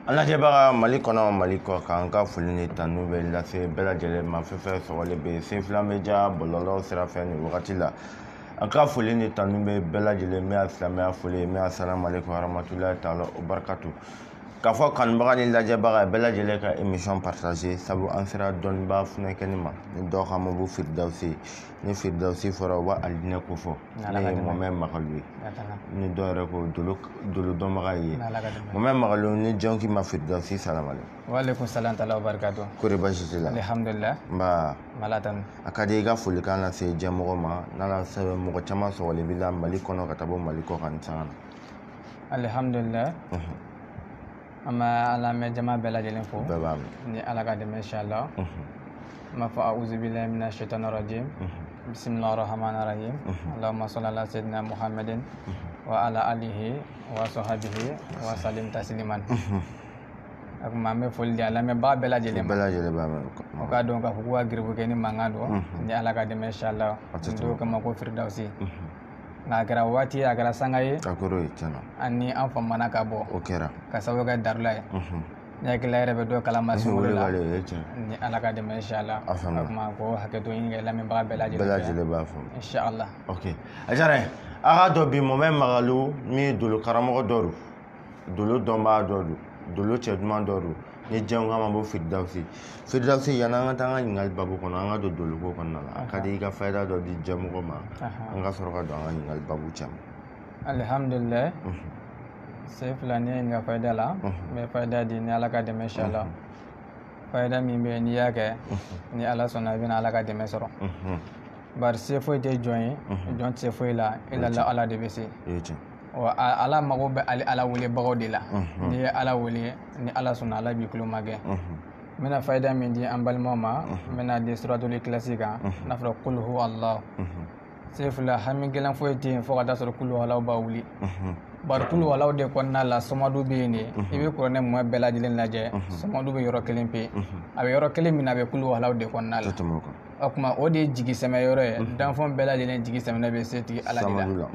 Allah jɛbaga Mali kɔnɔ Mali kɔ kan ka foli ni tanu bɛ lase bɛɛ lajɛlen ma fɛn fɛn sɔgɔlen bɛ senfila media bɔlɔlɔw sira fɛ nin wagati la an ka foli ni tanu bɛ bɛɛ lajɛlen min y'a silamɛya foli min y'a salamu aleykum warahmatulahi taala o barakatu k'a fɔ kanubaga ni lajɛbaga bɛɛ lajɛlen ka émission partager sabu an sera dɔnnibaa funakɛni ma ni dɔw ka mabu Firidawusi ni Firidawusi fɔra u b'a alijinɛ ko fɔ ne ye Mɔmɛ Magalu ye ni dɔw yɛrɛ ko dolo dɔnbaga ye Mɔmɛ Magalu ni jɔn k'i ma Firidawusi salamu aleykum. Waalaikum salam taala wabarakatuh. Kori baasi t'i la? Alhamdulillah. Nba Malatan. a ka di i ka folikan lase jɛmɔgɔ ma n'ala sɛbɛn mɔgɔ caman sɔgɔlen b'i la Mali kɔnɔ ka taa bɔ Mali kɔ kan ni sanga na. Alhamdulillah. An bɛ ala mɛn jama bɛɛ lajɛlen fo. Bɛɛ b'a mɛn. Ni ala ka dɛmɛ inshallah. N b'a fɔ a'uzu billahi mina shaitani rajim. Bismillahir rahmanir rahim. Allahumma salli ala sayyidina Muhammadin wa ala alihi wa sahbihi wa sallim tasliman. A kuma an bɛ foli di ala mɛnbaga bɛɛ lajɛlen ma. Bɛɛ lajɛlen b'a mɛn. O k'a dɔn k'a fɔ k'u ka giribu kɛ ni mankan don. Ni ala ka dɛmɛ inshallah. N t'o kama ko Firidawusi. Nka a kɛra waati ye a kɛra sanga ye. A kɔrɔ ye tiɲɛna. Ani an famana ka bɔ. O kɛra. Ka sababu kɛ darula ye. Ni hakilila yɛrɛ bɛ dɔ kalama sunkalo la. Ni ala ka dɛmɛ inshallah. A kuma ko hakɛto ɲini kɛ lamɛnbaga bɛɛ lajɛlen fɛ. Bɛɛ lajɛlen b'a fɔ. Inshallah. Ok a diyara n ye a k'a dɔn bi Mɔmɛ Magalu min ye dolo karamɔgɔ dɔ don dolo dɔnbaga dɔ don dolo cɛ duman dɔ don ni jɛn k'a ma bɔ Firidawusi yanni an ka taa an ka ɲininkali babu kɔnɔ an ka don doloko kɔnɔna la a ka di i ka fayida dɔ di jɛmɔgɔ ma an ka sɔrɔ ka don an ka ɲininkali babu cɛ ma. Alhamdulillah. Sai fila ne yin ga fayida la n bɛ fayida di ni ala ka dɛmɛ inshallah. Fayida min bɛ n'i y'a kɛ ni ala sɔnna i bɛna ala ka dɛmɛ sɔrɔ. Bari se foyi tɛ jɔn ye jɔn tɛ se foyi la i la ala de bɛ se. Wa ala mago bɛ ala welebagaw de la n'i ye ala wele ni ala sɔnna ala b'i kulo magɛ. N bɛna fayida min di an balimaw ma n bɛna di suratul ikilasi kan n'a fɔra kul hu Allah. Se fila hami gɛlɛn foyi tɛ yen fo ka taa sɔrɔ kulu walaw b'a wuli. Bari kulu walaw de kɔnɔna la sɔmadu bɛ yen de i bɛ kuranɛ mɔmɛ bɛɛ lajɛlen lajɛ sɔmadu bɛ yɔrɔ kelen pe a bɛ yɔrɔ kelen min na a bɛ kulu walaw de kɔnɔna la. O kuma o de ye jigi sɛmɛ yɔrɔ ye danfɛn bɛɛ lajɛlen jigi sɛmɛ bɛ se tigi ala de la.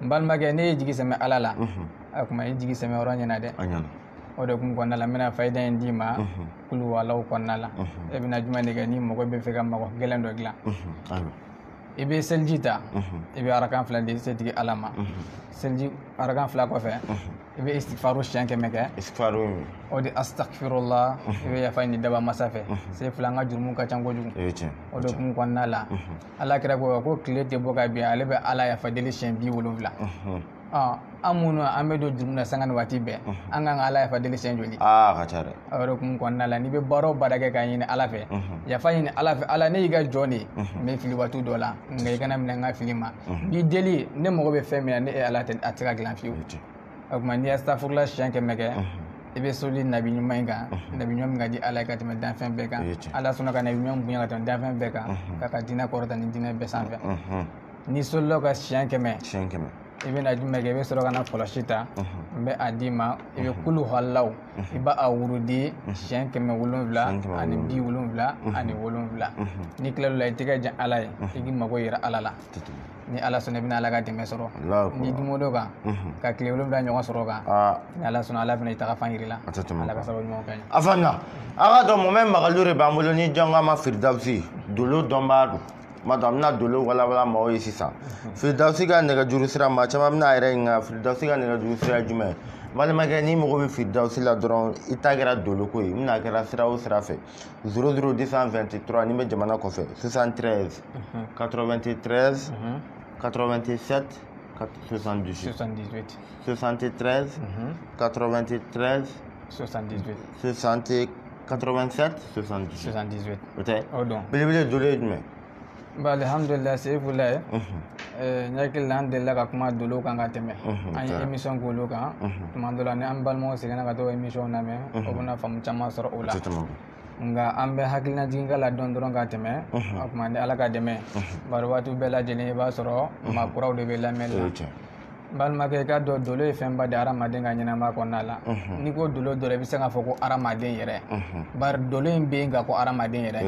N balimakɛ ne ye jigi sɛmɛ ala la o kuma i jigi sɛmɛ yɔrɔ ɲɛna dɛ. O de kun kɔnɔna la n bɛna fayida in d'i ma kulu walaw kɔnɔna la e bɛna jumɛn de kɛ ni mɔgɔ bɛ fɛ ka mɔgɔ gɛlɛn dɔ dilan. I bɛ seliji ta i bɛ arakan fila di setigi ala ma seliji arakan fila kɔfɛ i bɛ istighfaru siɲɛ 100 kɛ o de astaghfirullah i bɛ yafa ɲini daba masa fɛ se fila an ka jurumu ka ca kojugu o de kun kɔnɔna la ala kɛra ko tile tɛ bɔ ka bin ale bɛ ala yafa deli siɲɛ 70 an minnu an bɛ don jurumu na sanga ni waati bɛɛ an kan ka ala yafa deli siɲɛ joli ka ca dɛ o de kun kɔnɔna la n'i bɛ baara o baara kɛ k'a ɲini ala fɛ yafa ɲini ala fɛ ala ne y'i ka jɔn de ye n bɛ fili waati dɔ la nka i kana minɛ n ka fili ma bi deli ne mago bɛ fɛn min na ne ala tɛ a tɛ ka dilan fiyewu o kuma n'i ye astafurula siɲɛ 100 kɛ i bɛ soli nabi ɲuman in kan nabi ɲuman min ka di ala ye ka tɛmɛ danfɛn bɛɛ kan ala sɔnna ka nabi ɲuman bonya ka tɛmɛ danfɛn bɛɛ kan k'a ka diinɛ kɔrɔta ni diinɛ bɛɛ sanfɛ n'i solila ka siɲɛ 100 i bɛna jumɛn kɛ i bɛ sɔrɔ ka na kɔlɔsi ta n bɛ a d'i ma i bɛ kulu halaw i b'a wurudi siɲɛ 700 ani 70 ani 7 n'i tilal'o la i tɛgɛ jan ala ye i k'i mago yira ala la ni ala sɔnna i bɛna ala ka dɛmɛ sɔrɔ n'i dumuni o kan ka tile 7 ɲɔgɔn sɔrɔ kan ni ala sɔnna ala bɛna i taga fan jir'i la ala ka sababu ɲuman kɛ a faamuya a ka dɔn Mɔmɛ Magalu de b'an bolo ni jɔn k'a ma Firidawusi dolo dɔnbaga don madame bɛna dolo walawala mɔgɔw ye sisan Firidawusi ka nɛgɛjuru sira maa caman bɛna a yɛrɛ ɲininka Firidawusi ka nɛgɛjuru sira jumɛn balimakɛ n'i mago bɛ Firidawusi la dɔrɔn i ta kɛra doloko ye n'a kɛra sira o sira fɛ 00223 ni bɛ jamana kɔfɛ 73 93 87 78 73 93 78 87 78 o tɛ belebele dolo ye jumɛn ba alhamdulillah sai fula n hakili la an delila ka kuma dolo kan ka tɛmɛ an ye émission k'olu kan tuma dɔ la ni an balimaw seginna ka t'o émission lamɛn o bɛna faamu caman sɔrɔ o la nka an bɛ hakilina jigin k'a la dɔrɔn ka tɛmɛ o kuma ni ala ka dɛmɛ bari waati bɛɛ lajɛlen i b'a sɔrɔ maa kuraw de bɛ lamɛn la balimakɛ i ka dɔn dolo ye fɛnba de hadamaden ka ɲɛnamaya kɔnɔna la n'i ko dolo dɔrɔn i bɛ se k'a fɔ ko hadamaden yɛrɛ bari dolo in bɛ yen nka ko hadamaden yɛrɛ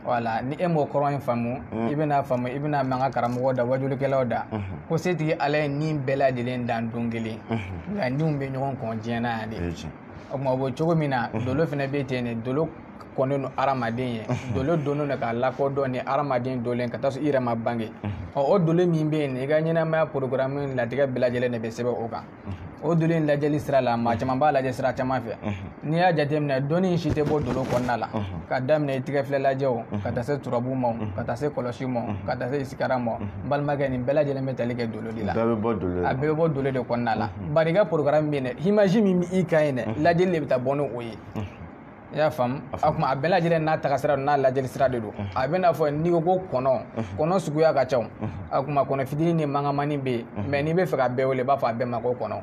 wala ni e mo kɔrɔ in faamu i bɛna faamu i bɛna mɛn ka karamɔgɔ da wajulikɛlaw da ko setigi ala ye nin bɛɛ lajɛlen dan don kelen nka ninw bɛ ɲɔgɔn kɔn diɲɛ na yan de o tuma o bɛ cogo min na dolo fana bɛ ten de dolo kɔnnen don hadamaden ye dolo donnen don k'a lakodɔn ni hadamaden dolen ka taa sɔrɔ i yɛrɛ ma bange o dolo min bɛ yen i ka ɲɛnamaya programme latigɛ bɛɛ lajɛlen de bɛ sɛbɛn o kan o dolo in lajɛli sira la maa caman b'a lajɛ sira caman fɛ n'i y'a jateminɛ dɔnni in si tɛ bɔ dolo kɔnɔna la ka daminɛ i tigɛ filɛ lajɛw ka taa se turabu ma ka taa se kɔlɔsi ma ka taa se isikara ma n balimakɛ nin bɛɛ lajɛlen bɛ tali kɛ dolo de la a bɛɛ bɛ bɔ dolo de kɔnɔna la bari i ka programme bɛ yen dɛ image min bɛ i kan yen dɛ lajɛli de bɛ taa bɔ n'o ye i y'a faamu a kuma a bɛɛ lajɛlen n'a taga sira n'a lajɛli sira de don a bɛ n'a fɔ n'i ko ko kɔnɔ suguya ka ca a kuma kɔnɔ fitinin ni mangamani bɛ yen mɛ n'i bɛ fɛ ka bɛɛ wele i b'a fɔ a bɛɛ ma ko kɔnɔ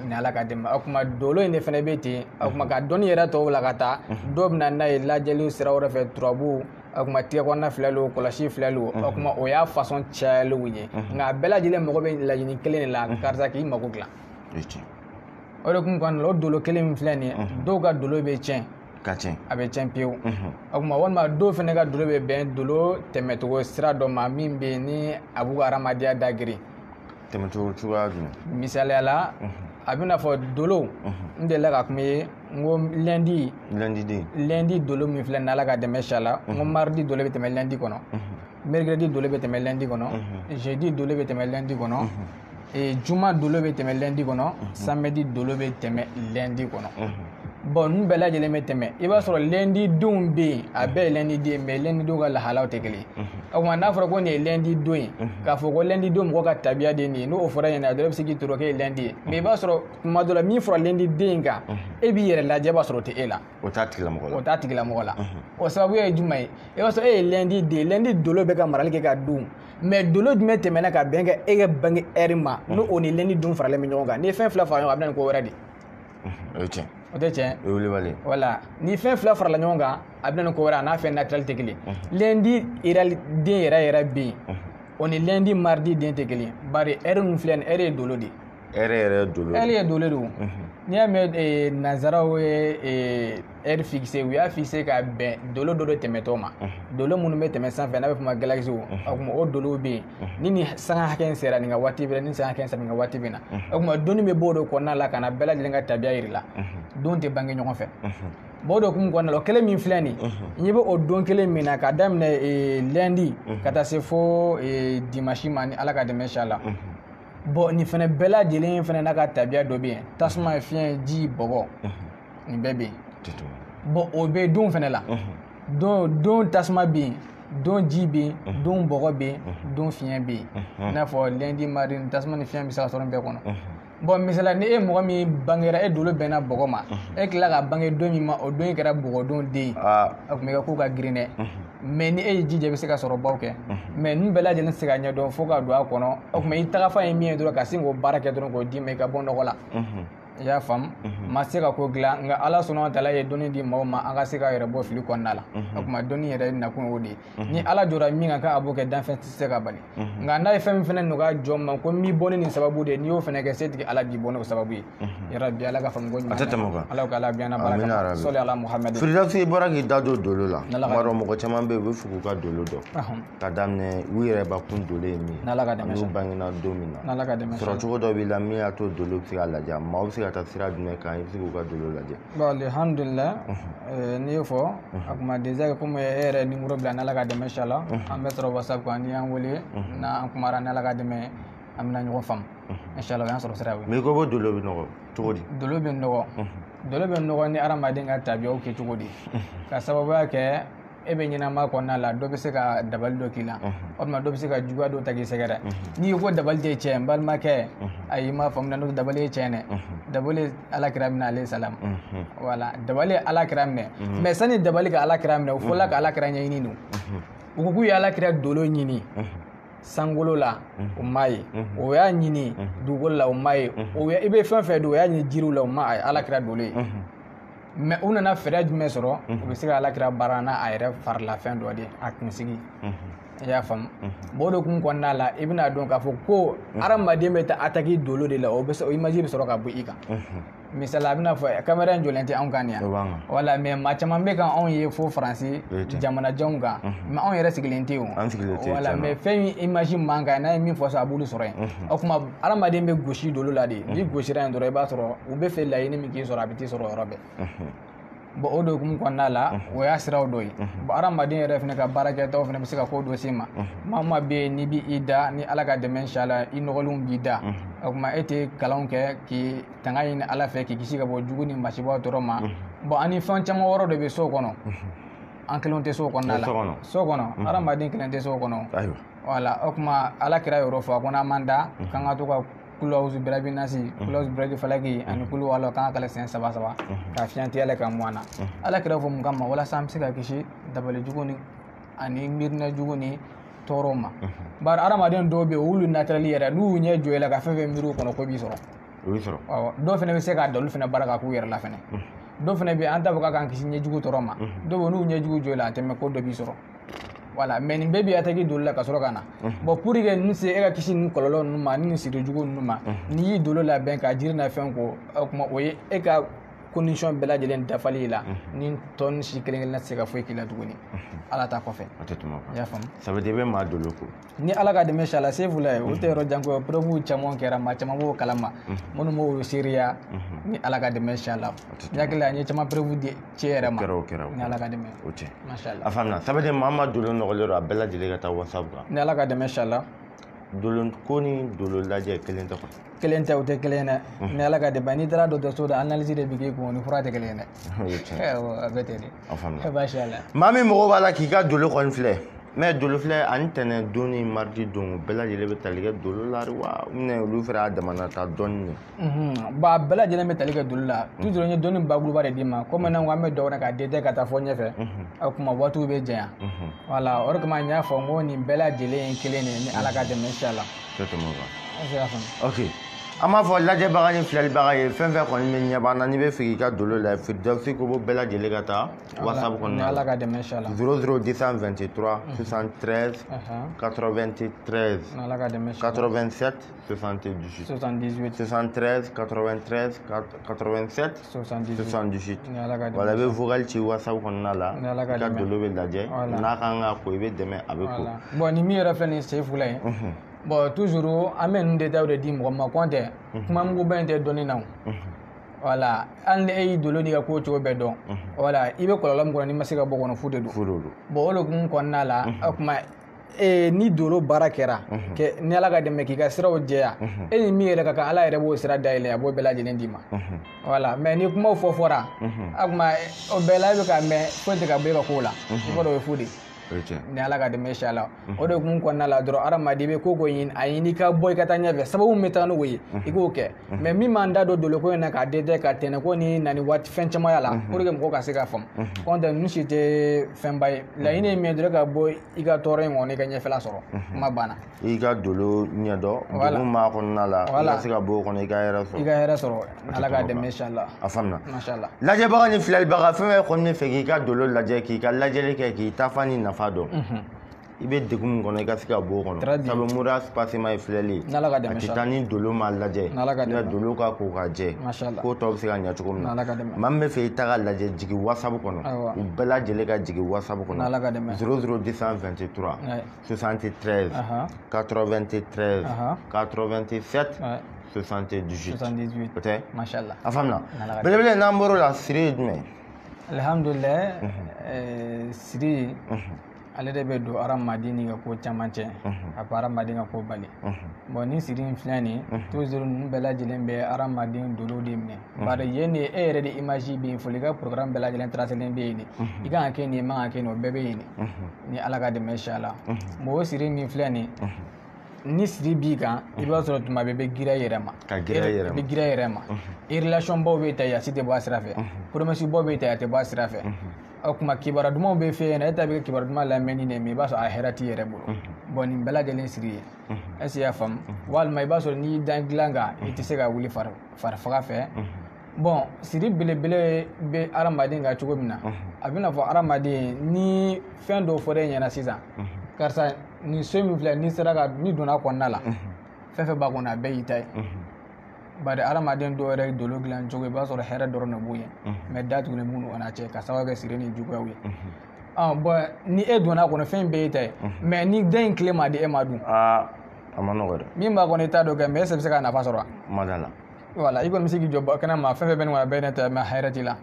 ni ala ka dɛmɛ a kuma dolo in de fana bɛ ten a kuma ka dɔnni yɛrɛ tɔw la ka taa dɔw bɛ na n'a ye lajɛliw sira wɛrɛ fɛ turabu a kuma tigɛ kɔnɔna filɛliw kɔlɔsi filɛliw a kuma o y'a fasɔn cayaliw ye nka a bɛɛ lajɛlen mago bɛ laɲini kelen de la karisa k'i mago dilan o de kun kɔnɔna la o dolo kelen min filɛ nin ye dɔw ka dolo bɛ tiɲɛ a bɛ tiɲɛ pewu o kuma walima dɔw fana ka dolo bɛ bɛn dolo tɛmɛcogo sira dɔ ma min bɛ yen ni a b'u ka hadamadenya dagiri tɛmɛcogo cogoya jumɛn misaliya la a bɛ n'a fɔ dolo n delila ka kuma ye n ko lundi dolo min filɛ nin ala ka dɛmɛ sala n ko mardi dolo bɛ tɛmɛ lundi kɔnɔ mercredi dolo bɛ tɛmɛ lundi kɔnɔ jeudi dolo bɛ tɛmɛ lundi kɔnɔ juma dolo bɛ tɛmɛ lundi kɔnɔ samedi dolo bɛ tɛmɛ lundi kɔnɔ bon ninnu bɛɛ lajɛlen bɛ tɛmɛ i b'a sɔrɔ lundi denw bɛ yen a bɛɛ ye lundi den mais lundi denw ka lahalaw tɛ kelen o kuma n'a fɔra ko nin ye lundi don ye k'a fɔ ko lundi don mɔgɔ ka tabiya de nin ye n'o fɔra ɲɛna dɔrɔn i bɛ se k'i toro k'e ye lundi ye mais i b'a sɔrɔ tuma dɔ la min fɔra lundi den kan e b'i yɛrɛ lajɛ b'a sɔrɔ o tɛ e la o t'a tigilamɔgɔ la o sababu ye jumɛn ye i b'a sɔrɔ e ye lundi den lundi dolo bɛ ka marali kɛ ka dun mais dolo jumɛn tɛmɛna ka bɛn kɛ e ka bange heure ma n'o o ni lundi dun faralen bɛ ɲɔgɔn kan n'i ye fɛn fila fara ɲɔgɔn kan a bɛ na ni ko wɛrɛ de o ye tiɲɛ o tɛ tiɲɛ o ye welewale voilà ni fɛn fila farala ɲɔgɔn kan a bɛ na ni ko wɛrɛ a n'a fɛn naturel tɛ kelen lundi den yɛrɛ bɛ yen o ni lundi mardi den tɛ kelen bari heure min filɛ nin heure ye dolo de heure ye dolo de n'i y'a mɛn nanzaraw ye heure fixe u y'a fixe ka bɛn dolo dɔ de tɛmɛtɔ ma dolo minnu bɛ tɛmɛ sanfɛ n'a bɛ fɔ ma galaxy o kuma o dolo bɛ yen ni nin sanga hakɛ in sera nin ka waati bɛ na ni sanga hakɛ in sera nin ka waati bɛ na o kuma donni bɛ bɔ o de kɔnɔna la ka na bɛɛ lajɛlen ka tabiya yiri la don tɛ bange ɲɔgɔn fɛ bon o de kun kɔnɔna la o kelen min filɛ nin n ɲɛ bɛ o don kelen min na ka daminɛ lundi ka taa se fo dimanche ma ni ala ka dɛmɛ sala bon nin fana bɛɛ lajɛlen fana n'a ka tabiya dɔ bɛ yen tasuma fiɲɛ ji bɔgɔ nin bɛɛ bɛ yen bon o bɛ don fana la don tasuma bɛ yen don ji bɛ yen don bɔgɔ bɛ yen don fiɲɛ bɛ yen i n'a fɔ lundi mardi tasuma ni fiɲɛ bɛ se ka sɔrɔ nin bɛɛ kɔnɔ bon misala ni e mɔgɔ min bangera e dolo bɛnna bɔgɔ ma e tila ka bange don min ma o don in kɛra bɔgɔdon den ye a tun bɛ kɛ ko ka girin dɛ mais ni e ye jija i bɛ se ka sɔrɔ baw kɛ mais ninnu bɛɛ lajɛlen tɛ se ka ɲɛdɔn fo ka don a kɔnɔ o tuma i tagafa ye min ye dɔrɔn ka sin k'o baara kɛ dɔrɔn k'o d'i ma i ka bɔ nɔgɔ la i y'a faamu ma se ka ko dilan nka ala sɔnna tala ye dɔnni di mɔgɔw ma an ka se ka yɛrɛ bɔ fili kɔnɔna la o tuma dɔnni yɛrɛ nakun y'o de ye ni ala jɔra min kan k'a b'o kɛ danfɛn tɛ se ka bali nka n'a ye fɛn min fana nɔgɔya jɔn ma ko n b'i bɔ ni nin sababu de ye n'i y'o fana kɛ setigi ala b'i bɔ n'o sababu ye yarabi ala ka faamu ko ɲuman ala ka ala biyana baraka sɔli ala muhamadi firidausi i bɔra k'i da don dolo la n b'a dɔn mɔgɔ caman bɛ yen u bɛ fɛ k'u ka dolo dɔn ka daminɛ u yɛrɛ bakun dolo ye min ye n'u bangena don min na sɔrɔ cogo dɔ b'i la min y'a to dolo bɛ se ka lajɛ maaw bɛ se ka taa sira jumɛn kan i bɛ se k'u ka dolo lajɛ bon alhamdulillah n'i y'o fɔ a kuma déjà komi e yɛrɛ nimero bila n'ala ka dɛmɛ sala an bɛ sɔrɔ whatsapp kan n'i y'an wele n'an kumara n'ala ka dɛmɛ an bɛna ɲɔgɔn faamu inshallah o y'an sɔrɔ sira ye mais ko dolo bɛ nɔgɔ cogo di dolo bɛ nɔgɔ ni hadamaden ka tabiyaw kɛ cogo di ka sababuya kɛ e bɛ ɲɛnama kɔnɔna la dɔ bɛ se ka dabali dɔ k'i la o tuma dɔ bɛ se ka juguya dɔ ta k'i sɛgɛrɛ n'i ko dabali tɛ tiɲɛ n balimakɛ ayi i m'a faamu n'o dabali ye tiɲɛ dɛ dabali alakira minɛ ale salam wala dabali ye alakira minɛ mais sani dabali ka alakira minɛ o fɔla ka alakira ɲɛɲini don u ko k'u ye alakira dolo ɲini sankolo la o m'a ye o y'a ɲini dugukolo la o m'a ye i bɛ fɛn fɛn don o y'a ɲini jiriw la o m'a ye alakira dolo ye mais u nana fɛɛrɛ jumɛn sɔrɔ u bɛ se ka alakira baara n'a a yɛrɛ farilafɛn dɔ de a kunsigi i y'a faamu bon o de kun kɔnɔna la i bɛna dɔn k'a fɔ ko hadamaden bɛ taa attaque dolo de la o image bɛ sɔrɔ ka bɔ i kan misali a bɛna fɔ caméra in jɔlen tɛ anw kan yan wala mais maa caman bɛ kan anw ye fo faransi jamanajanw kan mais anw yɛrɛ sigilen tɛ o wala mais fɛn image man kan n'a ye min fɔ sa a b'olu sɔrɔ yen o kuma hadamaden bɛ gosi dolo la de ni gosira yen dɔrɔn i b'a sɔrɔ u bɛ fɛ laɲini min k'i sɔrɔ a bɛ t'i sɔrɔ yɔrɔ bɛɛ bon o de hukumu kɔnɔna la o y'a siraw dɔ ye bon hadamaden yɛrɛ fana ka baarakɛtaw fana bɛ se ka ko dɔ s'i ma maa o maa bɛ yen n'i b'i da ni ala ka dɛmɛ inshallah i nɔgɔlenw b'i da o kuma e tɛ kalanw kɛ k'i tanga ɲini ala fɛ k'i kisi ka bɔ jugu ni masibaw tɔɔrɔ ma bon ani fɛn caman wɛrɛw de bɛ so kɔnɔ an kelenw tɛ so kɔnɔna la so kɔnɔ hadamaden kelen tɛ so kɔnɔ wala o kuma ala kira yɔrɔ fɔ a ko n'an man da k'an ka to ka kulu awuzu birabi nasi kulu awuzu birabi falaki ani kulu wala kan ka kala siɲɛ saba saba ka fiɲɛ tigɛ ka mun na ala kira fɔ mun kama walasa an bɛ se ka kisi dabali jugu ni ani miirina jugu ni tɔɔrɔ ma bari hadamaden dɔw bɛ yen olu naturali yɛrɛ n'u ɲɛ jɔ i la ka fɛn fɛn miiri o kɔnɔ ko b'i sɔrɔ dɔw fana bɛ se ka dalu fana baara ka k'u yɛrɛ la fana dɔw fana bɛ yen an t'a fɔ k'an kisi ɲɛjugu tɔɔrɔ ma dɔw bɛ yen n'u ɲɛjugu jɔ i la a tɛmɛ ko dɔ b'i sɔrɔ voilà mais nin bɛɛ b'i attaque dolo la ka sɔrɔ ka na bon pour que ninnu se e ka kisi nin kɔlɔlɔ ninnu ma ni nin siri jugu ninnu ma n'i y'i dolo labɛn ka jiri na fɛn ko o kuma o ye e ka condition bɛɛ lajɛlen dafali la ni tɔ ni si kelen kelen tɛ se ka foyi k'i la tuguni ala ta kɔfɛ a tɛ tuma i y'a faamu ça veut dire i bɛ maa dolo ko ni ala ka dɛmɛ inshallah se fula ye o tɛ yɔrɔ jan ko ye preuve caman kɛra maa caman b'o kalama minnu b'o seereya ni ala ka dɛmɛ inshallah n hakili la n ye caman preuve di cɛ yɛrɛ ma ni ala ka dɛmɛ o cɛ mashallah a faamuna ça veut dire maa ma dolo nɔgɔlen don a bɛɛ lajɛlen ka taa whatsapp kan ni ala ka dɛmɛ inshallah dolo ko ni dolo lajɛ kelen tɛ kelen tɛ o tɛ kelen ye dɛ ni ala ka dɛmɛ n'i taara dɔgɔtɔrɔso la analyse de bɛ k'i kun ni fura tɛ kelen ye dɛ a bɛ ten de a faamuna mashallah maa min mago b'a la k'i ka dolo kɔni filɛ mais dolo filɛ ani tɛnɛn don ni mardi don bɛɛ lajɛlen bɛ tali kɛ dolo la wa minɛ olu fɛnɛ y'a damana ta dɔɔni de bon a bɛɛ lajɛlen bɛ tali kɛ dolo la toujours n ye dɔnni bakuruba de d'i ma comme n'an ko an bɛ dɔw kɔnɔ ka détail ka taa fɔ ɲɛfɛ o kuma waatiw bɛ janya voilà o de kama n y'a fɔ n ko nin bɛɛ lajɛlen ye kelen de ye ni ala ka dɛmɛ inshallah ok an b'a fɔ lajɛbaga ni filɛlibaga ye fɛn fɛn kɔni bɛ ɲɛ b'an na n'i bɛ fɛ k'i ka dolo la Firdawsi Kobo bɛɛ lajɛlen ka taa whatsapp kɔnɔna la ala ka dɛmɛ inshallah 00 223 73 93 ala ka dɛmɛ 87 78 73 93 87 78 wala i bɛ vocal ci whatsapp kɔnɔna la i ka dolo bɛ lajɛ n'a kan ka ko i bɛ dɛmɛ a bɛ ko bon ni min yɛrɛ filɛ nin se fula ye bon toujours an bɛ ninnu détails de di mɔgɔ ma kɔn tɛ kuma mugu bɛ in tɛ dɔnni na voilà hali ni e y'i dolo n'i ka ko cogo bɛɛ dɔn voilà i bɛ kɔlɔlɔ min kɔnɔ n'i ma se ka bɔ kɔnɔ fu de don bon o de kun kɔnɔna la o kuma ni dolo baara kɛra ni ala ka dɛmɛ k'i ka siraw jɛya e ni min yɛrɛ ka kan ala yɛrɛ b'o sira dayɛlɛ a b'o bɛɛ lajɛlen d'i ma voilà mais ni kumaw fɔra a kuma o bɛɛ la i bɛ ka mɛn foyi tɛ ka bɔ e ka kow la i b'a dɔn o ye fu de ni ala ka dɛmɛ inshallah o de kun kɔnɔna la dɔrɔn hadamaden bɛ ko ko ɲini a ɲini ka bɔ i ka taa ɲɛfɛ sababu min bɛ taa n'o ye i k'o kɛ mais min m'an da don dolo ko in na k'a détail ka tɛnɛ ko ni na ni waati fɛn caman y'a la pour que mɔgɔw ka se ka faamu kɔntɛ ninnu si tɛ fɛnba ye laɲini ye min ye dɔrɔn ka bɔ i ka tɔɔrɔ in kɔnɔ i ka ɲɛfɛla sɔrɔ kuma banna i ka dolo ɲɛdɔn degun b'a kɔnɔna la i ka se ka bɔ o kɔnɔ i ka hɛrɛ sɔrɔ ni ala ka dɛmɛ inshallah a faamuna mashallah lajɛbaga ni filɛlibaga fɛn fɛn kɔni bɛ fɛ k'i ka dolo lajɛ k'i ka lajɛli kɛ k'i ta fan ni nafa dɔn i bɛ degun min kɔnɔ i ka se ka bɔ o kɔnɔ sabu mura spacement ye filɛli ye a tɛ taa ni dolo ma lajɛ ni dolo ka ko ka jɛ ko tɔw bɛ se ka ɲɛ cogo min na maa min bɛ fɛ i ta ka lajɛ jigin whatsapp kɔnɔ u bɛɛ lajɛlen ka jigin whatsapp kɔnɔ 00 223 73 93 87 78 o tɛ a faamuna belebele n'an bɔr'o la siri ye jumɛn ye alhamdulilayi siri ale de bɛ don hadamaden ni ka ko caman cɛ a ko hadamaden ka ko bali bon ni siri in filɛ nin ye toujours ninnu bɛɛ lajɛlen bɛ hadamaden dolo de minɛ bari yen de e yɛrɛ de image bɛ yen fɔlɔ i ka programme bɛɛ lajɛlen tracelen bɛ yen de i kan ka kɛ nin ye man ka kɛ nin o bɛɛ bɛ yen de ni ala ka dɛmɛ inshallah bon o siri min filɛ nin ni siri b'i kan i b'a sɔrɔ tuma bɛɛ bɛ gira i yɛrɛ ma i bɛ gira i yɛrɛ ma i relation baw bɛ ta yan si tɛ bɔ a sira fɛ promesse baw bɛ ta yan a tɛ bɔ a sira fɛ o kuma kibaruya dumanw bɛ fɛ yen nɔ e ta bɛ kɛ kibaruya duman lamɛnni de mais i b'a sɔrɔ a hɛrɛ t'i yɛrɛ bolo bon nin bɛɛ lajɛlen siri ye est-ce que i y'a faamu walima i b'a sɔrɔ n'i y'i dan dilan kan i tɛ se ka wuli fari faga fɛ bon siri belebele bɛ hadamaden kan cogo min na a bɛna fɔ hadamaden ni fɛn dɔw fɔra e ɲɛna sisan karisa ni so min filɛ ni sera ka ni donna kɔnɔna la fɛn fɛn b'a kɔnɔ a bɛɛ y'i ta ye bari adamaden dɔw yɛrɛ dolo dilan cogo i b'a sɔrɔ hɛrɛ dɔrɔn de b'u ye mais datugulen b'u n'a cɛ ka sababu kɛ siri ni juguyaw ye bon ni e donna kɔnɔ fɛn bɛɛ y'i ta ye mais ni den in tile ma di e ma dun a ma nɔgɔ dɛ min b'a kɔnɔ i t'a dɔn kɛ mais e bɛ se ka nafa sɔrɔ ma da la voilà i kɔni bɛ se k'i jɔ kɛnɛ ma fɛn fɛn bɛ nin kɔnɔ a bɛɛ ne ta mais hɛrɛ t'i la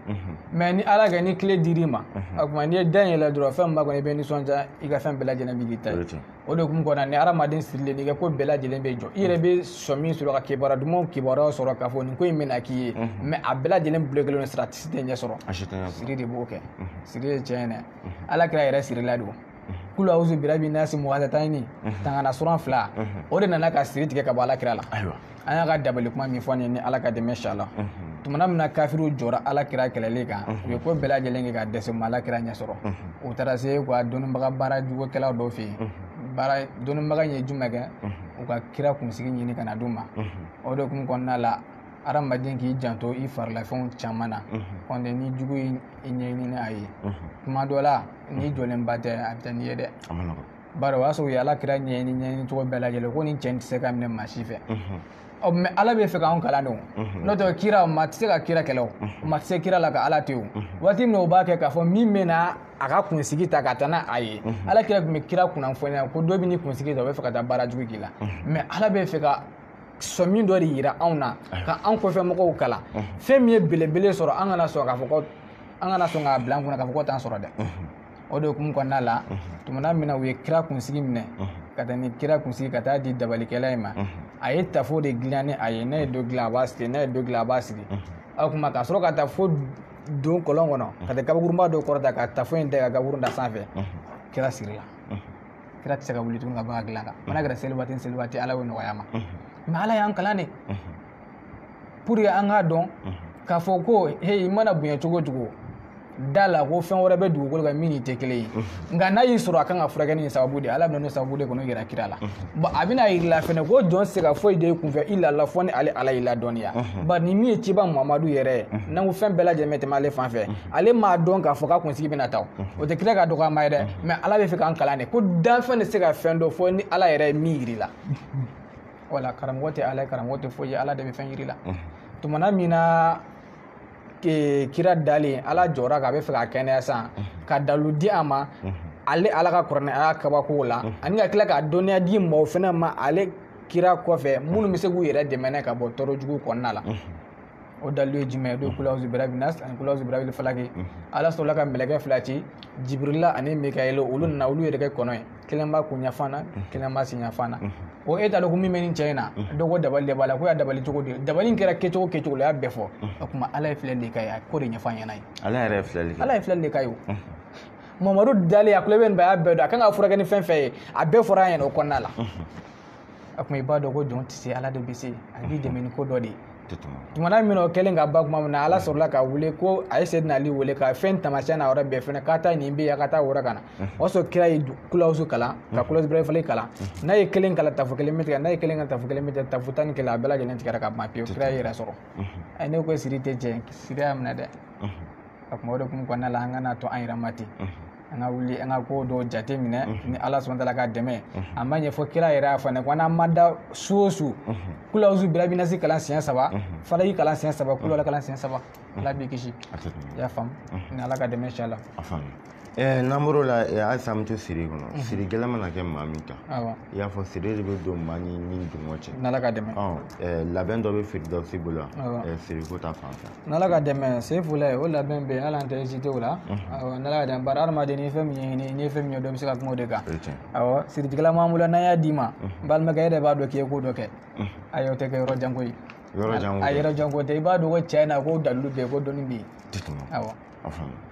mais ni ala kɛ ni tile dir'i ma o tuma n'i ye da in yɛlɛ dɔrɔn fɛn min b'a kɔnɔ i bɛ nisɔndiya i ka fɛn bɛɛ lajɛlen bɛ k'i ta ye o de kun kɔnɔ ni adamaden sirilen n'i kɛ ko bɛɛ lajɛlen bɛ jɔ i yɛrɛ bɛ sɔn min sɔrɔ ka kibaruya dumanw kibaruyaw sɔrɔ k'a fɔ nin ko in bɛna k'i ye mais a bɛɛ lajɛlen bolo kelen sira si tɛ ɲɛ sɔrɔ siri de b'o kɛ siri ye tiɲɛ dɛ ala kira yɛrɛ sirila don kulu awuzu birabi nasi muhatatayini tangana suran 2 o de nana ka siri tigɛ ka bɔ ala kira la an y'a ka dabali kuma min fɔ ni ala ka dɛmɛ sala tumana min na kafiru jɔra ala kira kɛlɛli kan u ye ko bɛɛ lajɛlen kɛ ka dɛsɛ ma ala kira ɲɛ sɔrɔ u taara se ka dɔnnibaga baara jugukɛlaw dɔw fɛ yen dɔnnibaga ye jumɛn kɛ u ka kira kunsigi ɲini ka na d'u ma o de kun kɔnɔna la adamaden k'i janto i farilafɛnw caman na kɔnte ni jugu i ɲɛɲini a ye tuma dɔ la ni jɔlenba tɛ a bɛ taa n'i ye dɛ bari o y'a sɔrɔ u ye ala kira ɲɛɲini cogo bɛɛ lajɛlen ko ni cɛ tɛ se ka minɛ maa si fɛ mais ala bɛ fɛ k'anw kalan de n'o tɛ kira maa tɛ se ka kira kɛlɛ o maa tɛ se kira la ka ala to yen waati min na o b'a kɛ k'a fɔ min bɛ na a ka kunsigi ta ka taa n'a ye ala kira tun bɛ kira kunnafoniya ko dɔ bɛ ni kunsigi ta o bɛ fɛ ka taa baara jugu k'i la mais ala bɛ fɛ ka sɔn min dɔ de yira anw na ka anw kɔfɛ mɔgɔw kalan fɛn min ye belebele sɔrɔ an kana sɔn k'a fɔ ko an kana sɔn k'a bila an kunna k'a fɔ ko t'an sɔrɔ dɛ o de kun kɔnɔna la tumana min na u ye kira kunsigi minɛ ka taa ni kira kunsigi ka taa di dabalikɛla in ma a ye tafo de dilan ni a ye n'a ye dɔ dilan a b'a sigi n'a ye dɔ dilan a b'a sigi o kuma ka sɔrɔ ka taa fo don kɔlɔn kɔnɔ ka taa kabakurunba dɔ kɔrɔta ka tafo in da ka kabakurun da sanfɛ kira sirila kira tɛ se ka wuli tuguni ka bɔ ka dilan kan mana kɛra seliwaati ala y'o nɔgɔya ma mais ala y'an kalan de pour que an k'a dɔn k'a fɔ ko hey i mana bonya cogo o cogo da la ko fɛn wɛrɛ bɛ dugukolo kan min ni tɛ kelen ye nka n'a y'i sɔrɔ a kan ka furakɛ ni sababu de ala bɛna n'o sababu de kɔnɔ yira kira la bon a bɛna yirila fɛnɛ ko jɔn tɛ se ka foyi de ye kunfɛ i lala fɔ ni ale ala y'i ladɔnniya bari ni min ye ciba mamadu yɛrɛ ye n'an ko fɛn bɛɛ lajɛlen bɛ tɛmɛ ale fan fɛ ale m'a dɔn k'a fɔ k'a kunsigi bɛna taa o tɛ kira ka dɔgɔyama ye dɛ mais ala bɛ fɛ k'an kalan de ko danfɛn tɛ se ka fɛn dɔ fɔ ni ala yɛrɛ ye min yir'i la wala karamɔgɔ tɛ ala ye karamɔgɔ tɛ foyi ye ala de bɛ fɛn yir'i la tumana min na kira dalen ala jɔra k'a bɛ fɛ ka kɛnɛya san ka dalu di a ma ale ala ka kuranɛ a y'a kabako la ani ka tila ka dɔnniya di maaw fana ma ale kira kɔfɛ minnu bɛ se k'u yɛrɛ dɛmɛ n'a ka bɔ tɔɔrɔjugu kɔnɔna la o dalilu ye jumɛn ye do kula auzu birabi nas ani kula auzu birabil falaki ala sɔrɔla ka mɛlɛkɛ 2 ci jibirila ani mikayɛli olu nana olu yɛrɛ kɛ kɔnɔ ye kelen b'a kun ɲafan na kelen b'a sen ɲafan na o e t'a dɔn ko min bɛ nin cɛ in na dɔ ko dabali de b'a la ko y'a dabali cogo di dabali in kɛra kɛcogo la y'a bɛɛ fɔ o tuma ala ye filɛli de k'a ye a ko de ɲɛfan ɲɛna ye ala yɛrɛ ye filɛli kɛ ala ye filɛli de k'a ye o mamadu dalen a kulo bɛ nin bɛɛ y'a bɛɛ dɔn a kan ka furakɛ ni fɛn fɛn ye a bɛɛ fɔra a ɲɛna o kɔnɔna la a tuma i b'a dɔn ko jɔn tɛ se ala de bɛ se a b'i dɛmɛ ni ko dɔ de ye tumana min na o kɛlen ka ba kuma min na ala sɔrɔla ka wele ko a ye Seyidina Ali wele ka fɛn taamasiyɛn n'a yɔrɔ bɛɛ fɛnɛ k'a taa nin bɛ yen a ka taa wɛrɛ ka na o y'a sɔrɔ kira ye kulawusu kalan ka kula falen kalan n'a ye kelen kalan tafo kelen bɛ tigɛ n'a ye kelen kalan tafo kelen bɛ tigɛ tafo tan ni kelen a bɛɛ lajɛlen tigɛra ka ban pewu kira ye yɛrɛ sɔrɔ ne ko siri tɛ tiɲɛ siri y'a minɛ dɛ a kuma o de kun kɔnɔna la an kana to an yɛrɛ ma ten an ka wuli an ka ko dɔw jate minɛ ni ala sɔnna taala ka dɛmɛ a ma ɲɛfɔ kira yɛrɛ y'a fɔ ne ko n'an ma da su o su kulawuzu birabi nasi kalan siɲɛ 3 falaki kalan siɲɛ 3 kulawala kalan siɲɛ 3 ala b'i kisi i y'a faamu ni ala ka dɛmɛ inshallah n'an bɔr'o la halisa an bɛ to siri kɔnɔ siri gɛlɛn mana kɛ maa min ta i y'a fɔ siri de bɛ don maa ni dungɔ cɛ n'ala ka dɛmɛ labɛn dɔ bɛ Firidawusi bolo siri ko ta fan fɛ n'ala ka dɛmɛ Seyfulayi o labɛn bɛ yen hali an tɛ hésité o la n'ala ka dɛmɛ bari hadamaden ni ye fɛn min ɲɛɲini n'i ye fɛn min ɲɛdɔn i bɛ se ka kuma o de kan awɔ siritigɛla m'an bolo n'an y'a d'i ma n balimakɛ e de b'a dɔn k'i ye ko dɔ kɛ ayi o tɛ kɛ yɔrɔ jan ko ye a yɔrɔ jan ko tɛ i b'a dɔn ko tiɲɛ na ko dalilu bɛ yen ko dɔnni bɛ yen awɔ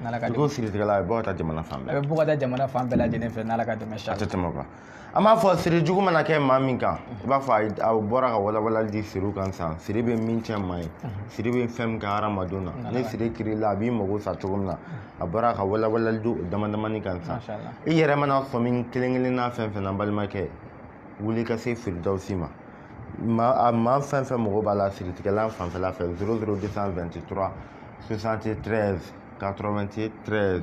n'ala ka dɛmɛ ko siritigɛla a bɛ bɔ ka taa jamana fan bɛɛ a bɛ bɔ ka taa jamana fan bɛɛ lajɛlen fɛ n'ala ka dɛmɛ a tɛ tɛmɛ o kan an b'a fɔ siri jugu mana kɛ maa min kan i b'a fɔ a bɔra ka walawalali di siriw kan sisan siri bɛ min cɛ maa ye siri bɛ fɛn min kɛ hadamadenw na ni siri kirila a b'i mago sa cogo min na a bɔra ka walawalali di o damadamani kan sisan i yɛrɛ mana sɔn min kelen kelenna fɛn fɛn na balimakɛ wuli ka se Firidawusi ma maa fɛn fɛn mago b'a la siritigɛla fanfɛla fɛ 00223 73 93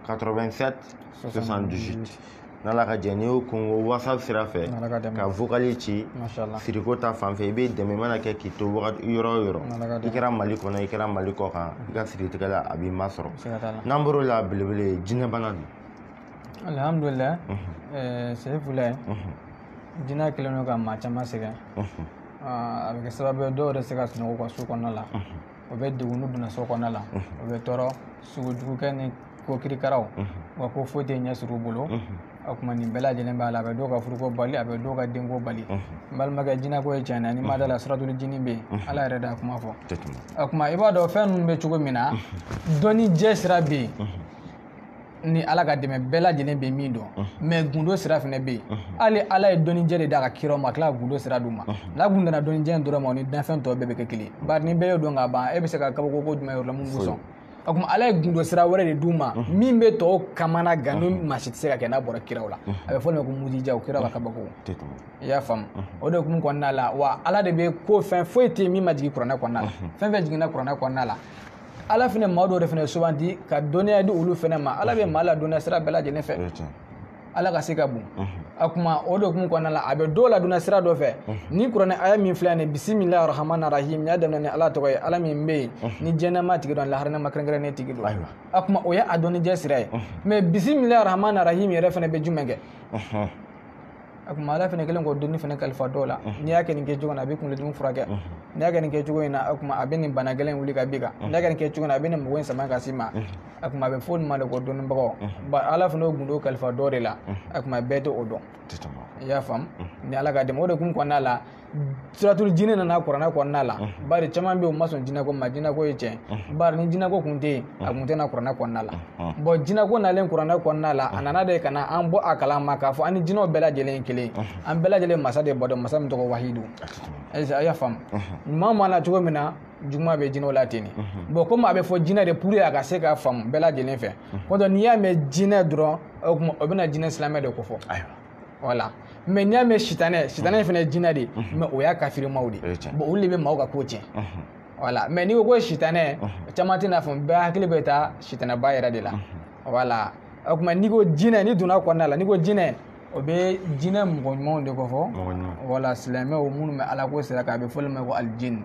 87 78 n'ala ka jɛ n'i y'o kun WhatsApp sira fɛ ka vocali ci siriko ta fan fɛ i bɛ dɛmɛ mana kɛ k'i to yɔrɔ o yɔrɔ i kɛra Mali kɔnɔ i kɛra Mali kɔ kan i ka siritigɛ la a b'i masɔrɔ n'an bɔr'o la belebele jinɛbana don alhamdulillah Seyfulaye jinɛ kɛlen don ka maa caman sɛgɛn a bɛ kɛ sababu ye dɔw yɛrɛ se ka sunɔgɔ u ka so kɔnɔna la o bɛ degun n'u donna so kɔnɔna la o bɛ tɔɔrɔ sugujugukɛ ni ko kirikaraw wa ko foyi tɛ ɲɛ sɔrɔ u bolo o tuma nin bɛɛ lajɛlen b'a la a bɛ dɔw ka furuko bali a bɛ dɔw ka denko bali n balimakɛ jinɛko ye tiɲɛ na ni ma da la siratul jini bɛ yen ala yɛrɛ de kuma fɔ o tuma i b'a dɔn fɛn ninnu bɛ cogo min na dɔnni jɛ sira bɛ yen ni ala ka dɛmɛ bɛɛ lajɛlen bɛ min dɔn mais gundo sira fana bɛ yen hali ala ye dɔnnijɛ de d'a ka kiraw ma tila ka gundo sira d'u ma n'a kun nana dɔnnijɛ in dɔrɔn ma o ni danfɛn tɔw bɛɛ bɛ kɛ kelen bari ni bɛɛ y'o dɔn ka ban e bɛ se ka kabako ko jumɛn yɔrɔ la mun b'u sɔn o tuma ala ye gundo sira wɛrɛ de d'u ma min bɛ tɔw kamana gan n'o maa si tɛ se ka kɛ n'a bɔra kiraw la a bɛ fɔ o ma ko mujijaw kiraw ka kabako i y'a faamu o de hukumu kɔnɔna la wa ala de bɛ ko fɛn foyi tɛ yen min ma jigin kuranɛ kɔnɔna la fɛn fɛn jiginna kuranɛ kɔnɔna la ala fana maa dɔw de fana suganti ka dɔnniya di olu fana ma ala bɛ maa la dɔnniya sira bɛɛ lajɛlen fɛ ala ka se ka bon a kuma o de hukumu kɔnɔna la a bɛ dɔw la dɔnniya sira dɔ fɛ ni kuranɛ aya min filɛ nin bisimilahi rahmani rahim y'a daminɛ ni ala tɔgɔ ye ala min bɛ yen ni jɛnɛma tigi dɔn laharinama kɛrɛnkɛrɛnnen tigi dɔn a kuma o ye a dɔnnijɛ sira ye mais bisimilahi rahmani rahim yɛrɛ fana bɛ jumɛn kɛ a kuma ala fana kelen k'o donni fana kalifa dɔw la n'i y'a kɛ nin kɛcogo in na a bɛ kunkolodimi furakɛ n'i y'a kɛ nin kɛcogo in na a kuma a bɛ nin bana gɛlɛn wuli ka bin kan n'i y'a kɛ nin kɛcogo in na a bɛ nin mɔgɔ in sama ka s'i ma a kuma a bɛ fɔ nin ma de ko dɔnnibagaw ala fana y'o gundo kalifa dɔw de la a kuma bɛɛ tɛ o dɔn i y'a faamu ni ala ka dɛmɛ o de kun kɔnɔna la siratul jinɛ nana kuranɛ kɔnɔna la bari caman bɛ yen u ma sɔn jinɛko ma jinɛko ye tiɲɛ bari ni jinɛko kun tɛ yen a kun tɛ na kuranɛ kɔnɔna la bon jinɛko nalen kuranɛ kɔnɔna la a nana de ka na an bɔ a kalama k'a fɔ an ni jinɛw bɛɛ lajɛlen ye kelen an bɛɛ lajɛlen masa de bɔ dɔn masa min tɔgɔ wahidu a y'a faamu ɲuman mana cogo min na juguman bɛ jinɛw la ten bon komi a bɛ fɔ jinɛ de pour a ka se ka faamu bɛɛ lajɛlen fɛ o n'i y'a mɛn jinɛ dɔrɔn o kuma o bɛna jinɛ silamɛ de ko fɔ voilà mais n'i y'a mɛn sitanɛ fana ye jinɛ de mais o y'a kafirimaw de bon olu de bɛ maaw ka ko tiɲɛ voilà mais n'i ko ko sitanɛ caman tɛna fɔ bɛɛ hakili bɛ taa sitanɛba yɛrɛ de la voilà o kuma n'i ko jinɛ n'i donna kɔnɔna la n'i ko jinɛ o bɛ jinɛ mɔgɔ ɲumanw de kofɔ voilà silamɛw minnu bɛ ala ko sira kan a bɛ fɔ olu ma ko alijin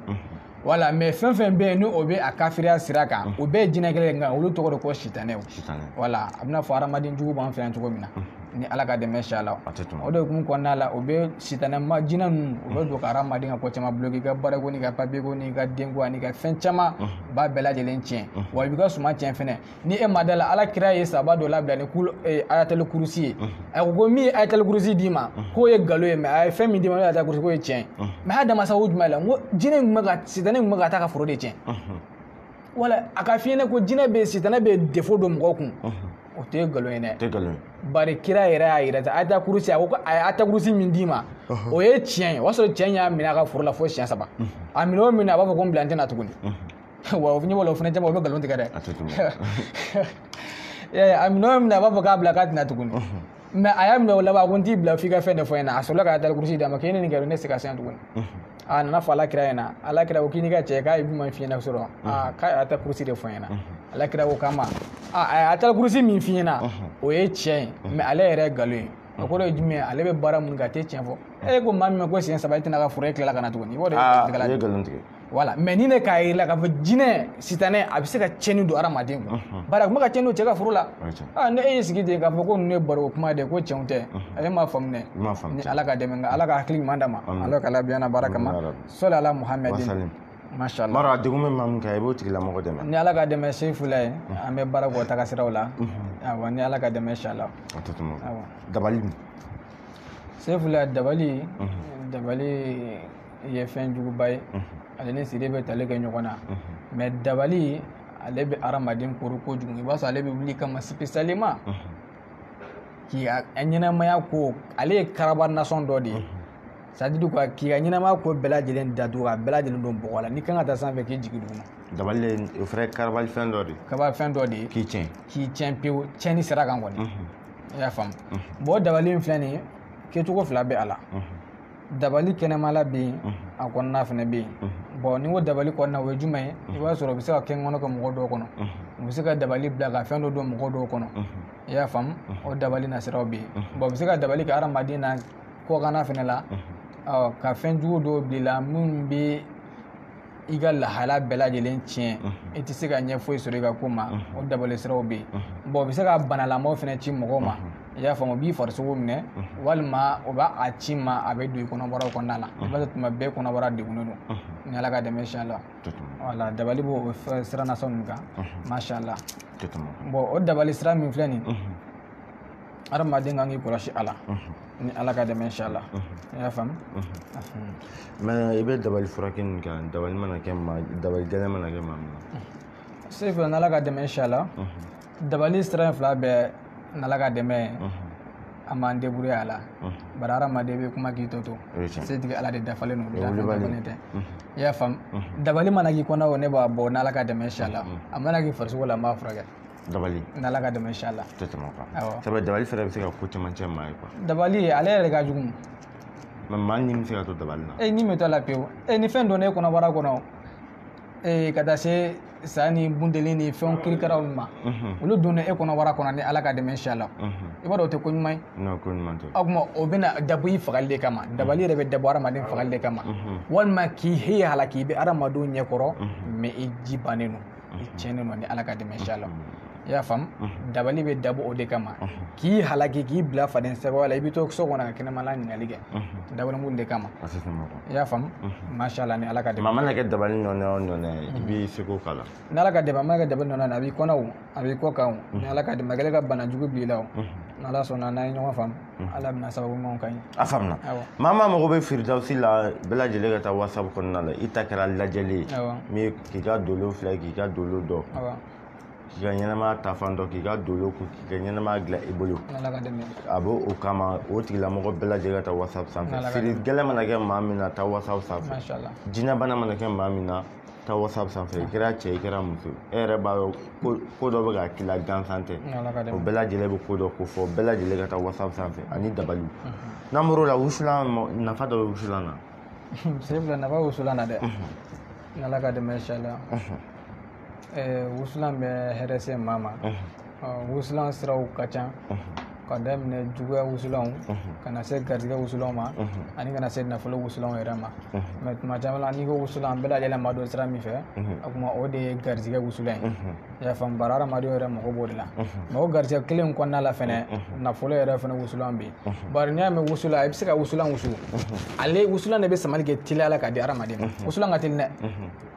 voilà mais fɛn fɛn bɛ yen ni o bɛ a kafiriya sira kan o bɛɛ ye jinɛ kelen nka olu tɔgɔ de ko sitanɛw voilà a bɛna fɔ hadamaden jugu b'an fɛ yan cogo min na ni ala ka dɛmɛ si ala o de hukumu kɔnɔna la o bɛ sitanɛma jinɛ ninnu o bɛ don ka hadamaden ka ko caman bloquer i ka baarako n'i ka papiyeko n'i ka denko n'i ka fɛn caman u b'a bɛɛ lajɛlen tiɲɛ wa i b'i ka suma tiɲɛ fɛnɛ ni e ma da la ala kira ye saba dɔ labila ni ayatal kurusi ye a ko ko min ye ayatal kurusi d'i ma k'o ye nkalon ye mais a ye fɛn min d'i ma n'o ye ayatal kurusi k'o ye tiɲɛ mais a damasa o jumɛn la n ko jinɛ in kun bɛ ka sitanɛ kun bɛ ka taa ka foro de tiɲɛ wala a ka f'i ɲɛna ko jinɛ bɛ sitanɛ bɛ défaut don mɔgɔ kun o tɛ nkalon ye dɛ bari kira yɛrɛ y'a yɛrɛ ta ayatal kurusi a ko a ye ayatal kurusi min d'i ma o ye tiɲɛ ye o y'a sɔrɔ cɛ in y'a minɛ a ka foro la fo siɲɛ 3 a minɛ o minɛ a b'a fɔ ko n bila n tɛna tuguni wa o ɲɛ b'o la o fana caman o bɛ nkalon tigɛ dɛ a minɛ o minɛ a b'a fɔ k'a bila k'a tɛna tuguni mais a y'a minɛ o laban a ko n t'i bila f'i ka fɛn de fɔ n ɲɛna a sɔrɔla ka ayatal kurusi d'a ma k'e nin kɛ ne se ka se yan tuguni a nana fɔ ala kira ɲɛna ala kira ko k'i ni ka cɛ k'a ye jumɛn f'i ɲɛna sɔrɔ k'a ye ayatal kurusi de fɔ n ɲɛna ala kira ko k'a ma a ye ayatal kurusi min f'i ɲɛna o ye tiɲɛ ye mais ale yɛrɛ ye nkalon ye o kɔrɔ ye jumɛn ye ale bɛ baara mun kɛ a tɛ tiɲɛ fɔ e ko maa min ma ko siɲɛ 3 i tɛna ka foro e tilala ka na tuguni i b'o de tigɛ voilà mais ni ne k'a jira la k'a fɔ jinɛ sitanɛ a bɛ se ka tiɲɛni don hadamaden kun bari a kun bɛ ka tiɲɛni don cɛ ka furu la ne e y'i sigi ten k'a fɔ ko ninnu ye baro kuma de ko tiɲɛw tɛ ale m'a faamu dɛ ni ala ka dɛmɛ nka ala ka hakili ɲuman d'a ma ala ka labɛn baara kama sɔli ala muhamɛdin mashallah mara degun bɛ maa min kan i b'o tigilamɔgɔ dɛmɛ ni ala ka dɛmɛ Seyfulaye an bɛ baara k'o taga siraw la awɔ ni ala ka dɛmɛ inshallah dabali Seyfulaye dabali ye fɛn juguba ye ale ni siri bɛ tali kɛ ɲɔgɔn na mais dabali ale bɛ hadamaden kori kojugu i b'a sɔrɔ ale bɛ wuli kama spécialement k'i ka ɲɛnamaya ko ale ye karaba nasɔn dɔ de ye c'est à dire quoi k'i ka ɲɛnamaya ko bɛɛ lajɛlen datugu ka bɛɛ lajɛlen don bɔgɔ la ni kan ka taa sanfɛ k'i jigin duguma dabali o fɛnɛ karabali fɛn dɔ de kaba fɛn dɔ de ye k'i tiɲɛ pewu tiɲɛni sira kan kɔni i y'a faamu bon dabali in filɛ nin ye kɛcogo 2 bɛ a la dabali kɛnɛmala bɛ yen a kɔnɔna fana bɛ yen bon ni ko dabali kɔnɔna o ye jumɛn ye i b'a sɔrɔ u bɛ se ka kɛ kɔnɔ ka mɔgɔ dɔw kɔnɔ u bɛ se ka dabali bila ka fɛn dɔ don mɔgɔ dɔw kɔnɔ i y'a faamu o dabali nasiraw bɛ yen bon u bɛ se ka dabali kɛ hadamaden na kɔkanna fɛnɛ la ka fɛn jugu dɔw bila min bɛ i ka lahala bɛɛ lajɛlen tiɲɛ i tɛ se ka ɲɛ foyi sɔrɔ i ka ko ma o dabali siraw bɛ yen bon u bɛ se ka banalamaw fɛnɛ ci mɔgɔw ma i y'a faamu o b'i farisogo minɛ walima o b'a ci ma a bɛ don i kɔnɔbaraw kɔnɔna la i b'a sɔrɔ tuma bɛɛ kɔnɔbara degunnen don ni ala ka dɛmɛ inshallah wala dabali b'o sira nasa ninnu kan mashallah bon o dabali sira min filɛ nin hadamaden kan k'i kɔlɔsi a la ni ala ka dɛmɛ inshallah i y'a faamu mais i bɛ dabali furakɛ nin kan dabali mana kɛ maa dabali gɛlɛn mana kɛ maa min na sefɛ ni ala ka dɛmɛ inshallah dabali sira in fila bɛɛ ni ala ka dɛmɛ a m'an débrouiller a la bari hadamaden bɛ kuma k'i to setigi ala de dafalen don dafalen tɛ i y'a faamu dabali mana k'i kɔnɔ o ne b'a bɔ ni ala ka dɛmɛ inshallah a mana k'i farisogo la n b'a furakɛ dabali ni ala ka dɛmɛ inshallah tɛ tɛmɛ o kan sabu dabali fɛnɛ bɛ se ka ko caman cɛ maa ye quoi dabali ale yɛrɛ ka jugu mais maa ni bɛ se ka to dabali la ni bɛ to la pewu ni fɛn donna e kɔnɔbara kɔnɔ ka taa se sa ni bundeli ni fɛn kirikaraw ma olu donna e kɔnɔbara kɔnɔ ni ala ka dɛmɛ inshallah i b'a dɔn o tɛ ko ɲuman ye non ko ɲuman tɛ o kuma o bɛna dabɔ i fagali de kama dabali yɛrɛ bɛ dabɔ hadamaden fagali de kama walima k'i he halaki i bɛ hadamadenw ɲɛkɔrɔ mais i ji bannen don i tiɲɛnen don ni ala ka dɛmɛ inshallah i y'a faamu dabali bɛ dabɔ o de kama k'i halaki k'i bila faden sɛbɛn la i bɛ to so kɔnɔ ka kɛnɛmala ɲininkali kɛ dabali mun de kama i y'a faamu mashallah ni ala ka dɛmɛ maa mana kɛ dabali nɔnɛ o nɔnɛ i b'i seko k'a la ni ala ka dɛmɛ a mana kɛ dabali nɔnɛ a b'i kɔnɔ o a b'i kɔ kan o ni ala ka dɛmɛ a kɛlen ka bana jugu bil'i la o ni ala sɔnna n'an ye ɲɔgɔn faamu ala bɛna sababu ɲumanw kan ye a faamuna maa maa mago bɛ firidawusi la bɛɛ lajɛlen ka taa whatsapp kɔnɔna la i ta kɛra lajɛli ye min k'i ka dolo filɛ k'i ka dolo dɔn k'i ka ɲɛnamaya taafan dɔn k'i ka dolo ko k'i ka ɲɛnamaya dilan i bolo a b'o o kama o tigilamɔgɔ bɛɛ lajɛlen ka taa whatsapp sanfɛ firi gɛlɛn mana kɛ maa min na taa whatsapp sanfɛ jinɛbana mana kɛ maa min na taa whatsapp sanfɛ i kɛra cɛ i kɛra muso e yɛrɛ b'a dɔn ko dɔ bɛ ka k'i la gansan tɛ o bɛɛ lajɛlen bɛ ko dɔ ko fɔ bɛɛ lajɛlen ka taa whatsapp sanfɛ ani dabaliw n'an bɔr'o la wusulan nafa dɔ bɛ wusulan na sebila nafa bɛ wusulan na dɛ ni ala ka dɛmɛ inshallah wusulan bɛ hɛrɛ se maa ma wusulan siraw ka ca ka daminɛ juguya wusulanw ka na se garijɛgɛ wusulanw ma ani ka na se nafolo wusulanw yɛrɛ ma mais tuma caman la n'i ko wusulan bɛɛ lajɛlen ma dɔn sira min fɛ o kuma o de ye garijɛgɛ wusulan ye i y'a faamu bari hadamadenw yɛrɛ mago b'o de la mais o garijɛgɛ kelen kɔnɔna la fɛnɛ nafolo yɛrɛ fɛnɛ wusulan bɛ yen bari n'i y'a mɛn wusulan i bɛ se ka wusulan wusu ale wusulan de bɛ samali kɛ teliya la ka di hadamaden ma wusulan ka teli dɛ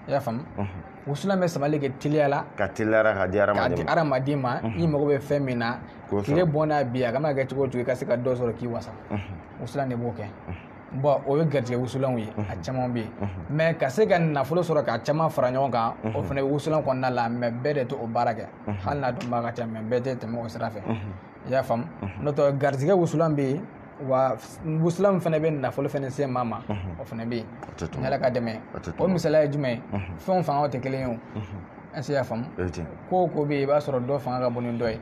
i y'a faamu wusulan bɛ samali kɛ teliya la ka teliyara ka di hadamaden ma i mago bɛ fɛn min na tile bɔ n'a bi a kan ka kɛ cogo o cogo i ka se ka dɔ sɔrɔ k'i wasa wusulan de b'o kɛ bon o ye garijɛgɛ wusulanw ye a caman bɛ yen mais ka se ka nafolo sɔrɔ ka caman fara ɲɔgɔn kan o fana bɛ wusulan kɔnɔna la mais bɛɛ de t'o baara kɛ hali n'a dɔnbaga ka ca mais bɛɛ tɛ tɛmɛ o sira fɛ i y'a faamu n'o tɛ garijɛgɛ wusulan bɛ yen wa wusulan fana bɛ nafolo fana se maa ma o fana bɛ yen ni ala ka dɛmɛ o misaliya ye jumɛn ye fɛnw fangaw tɛ kelen ye o est-ce que i y'a faamu ko o ko bɛ yen i b'a sɔrɔ dɔ fanga ka bon ni dɔ ye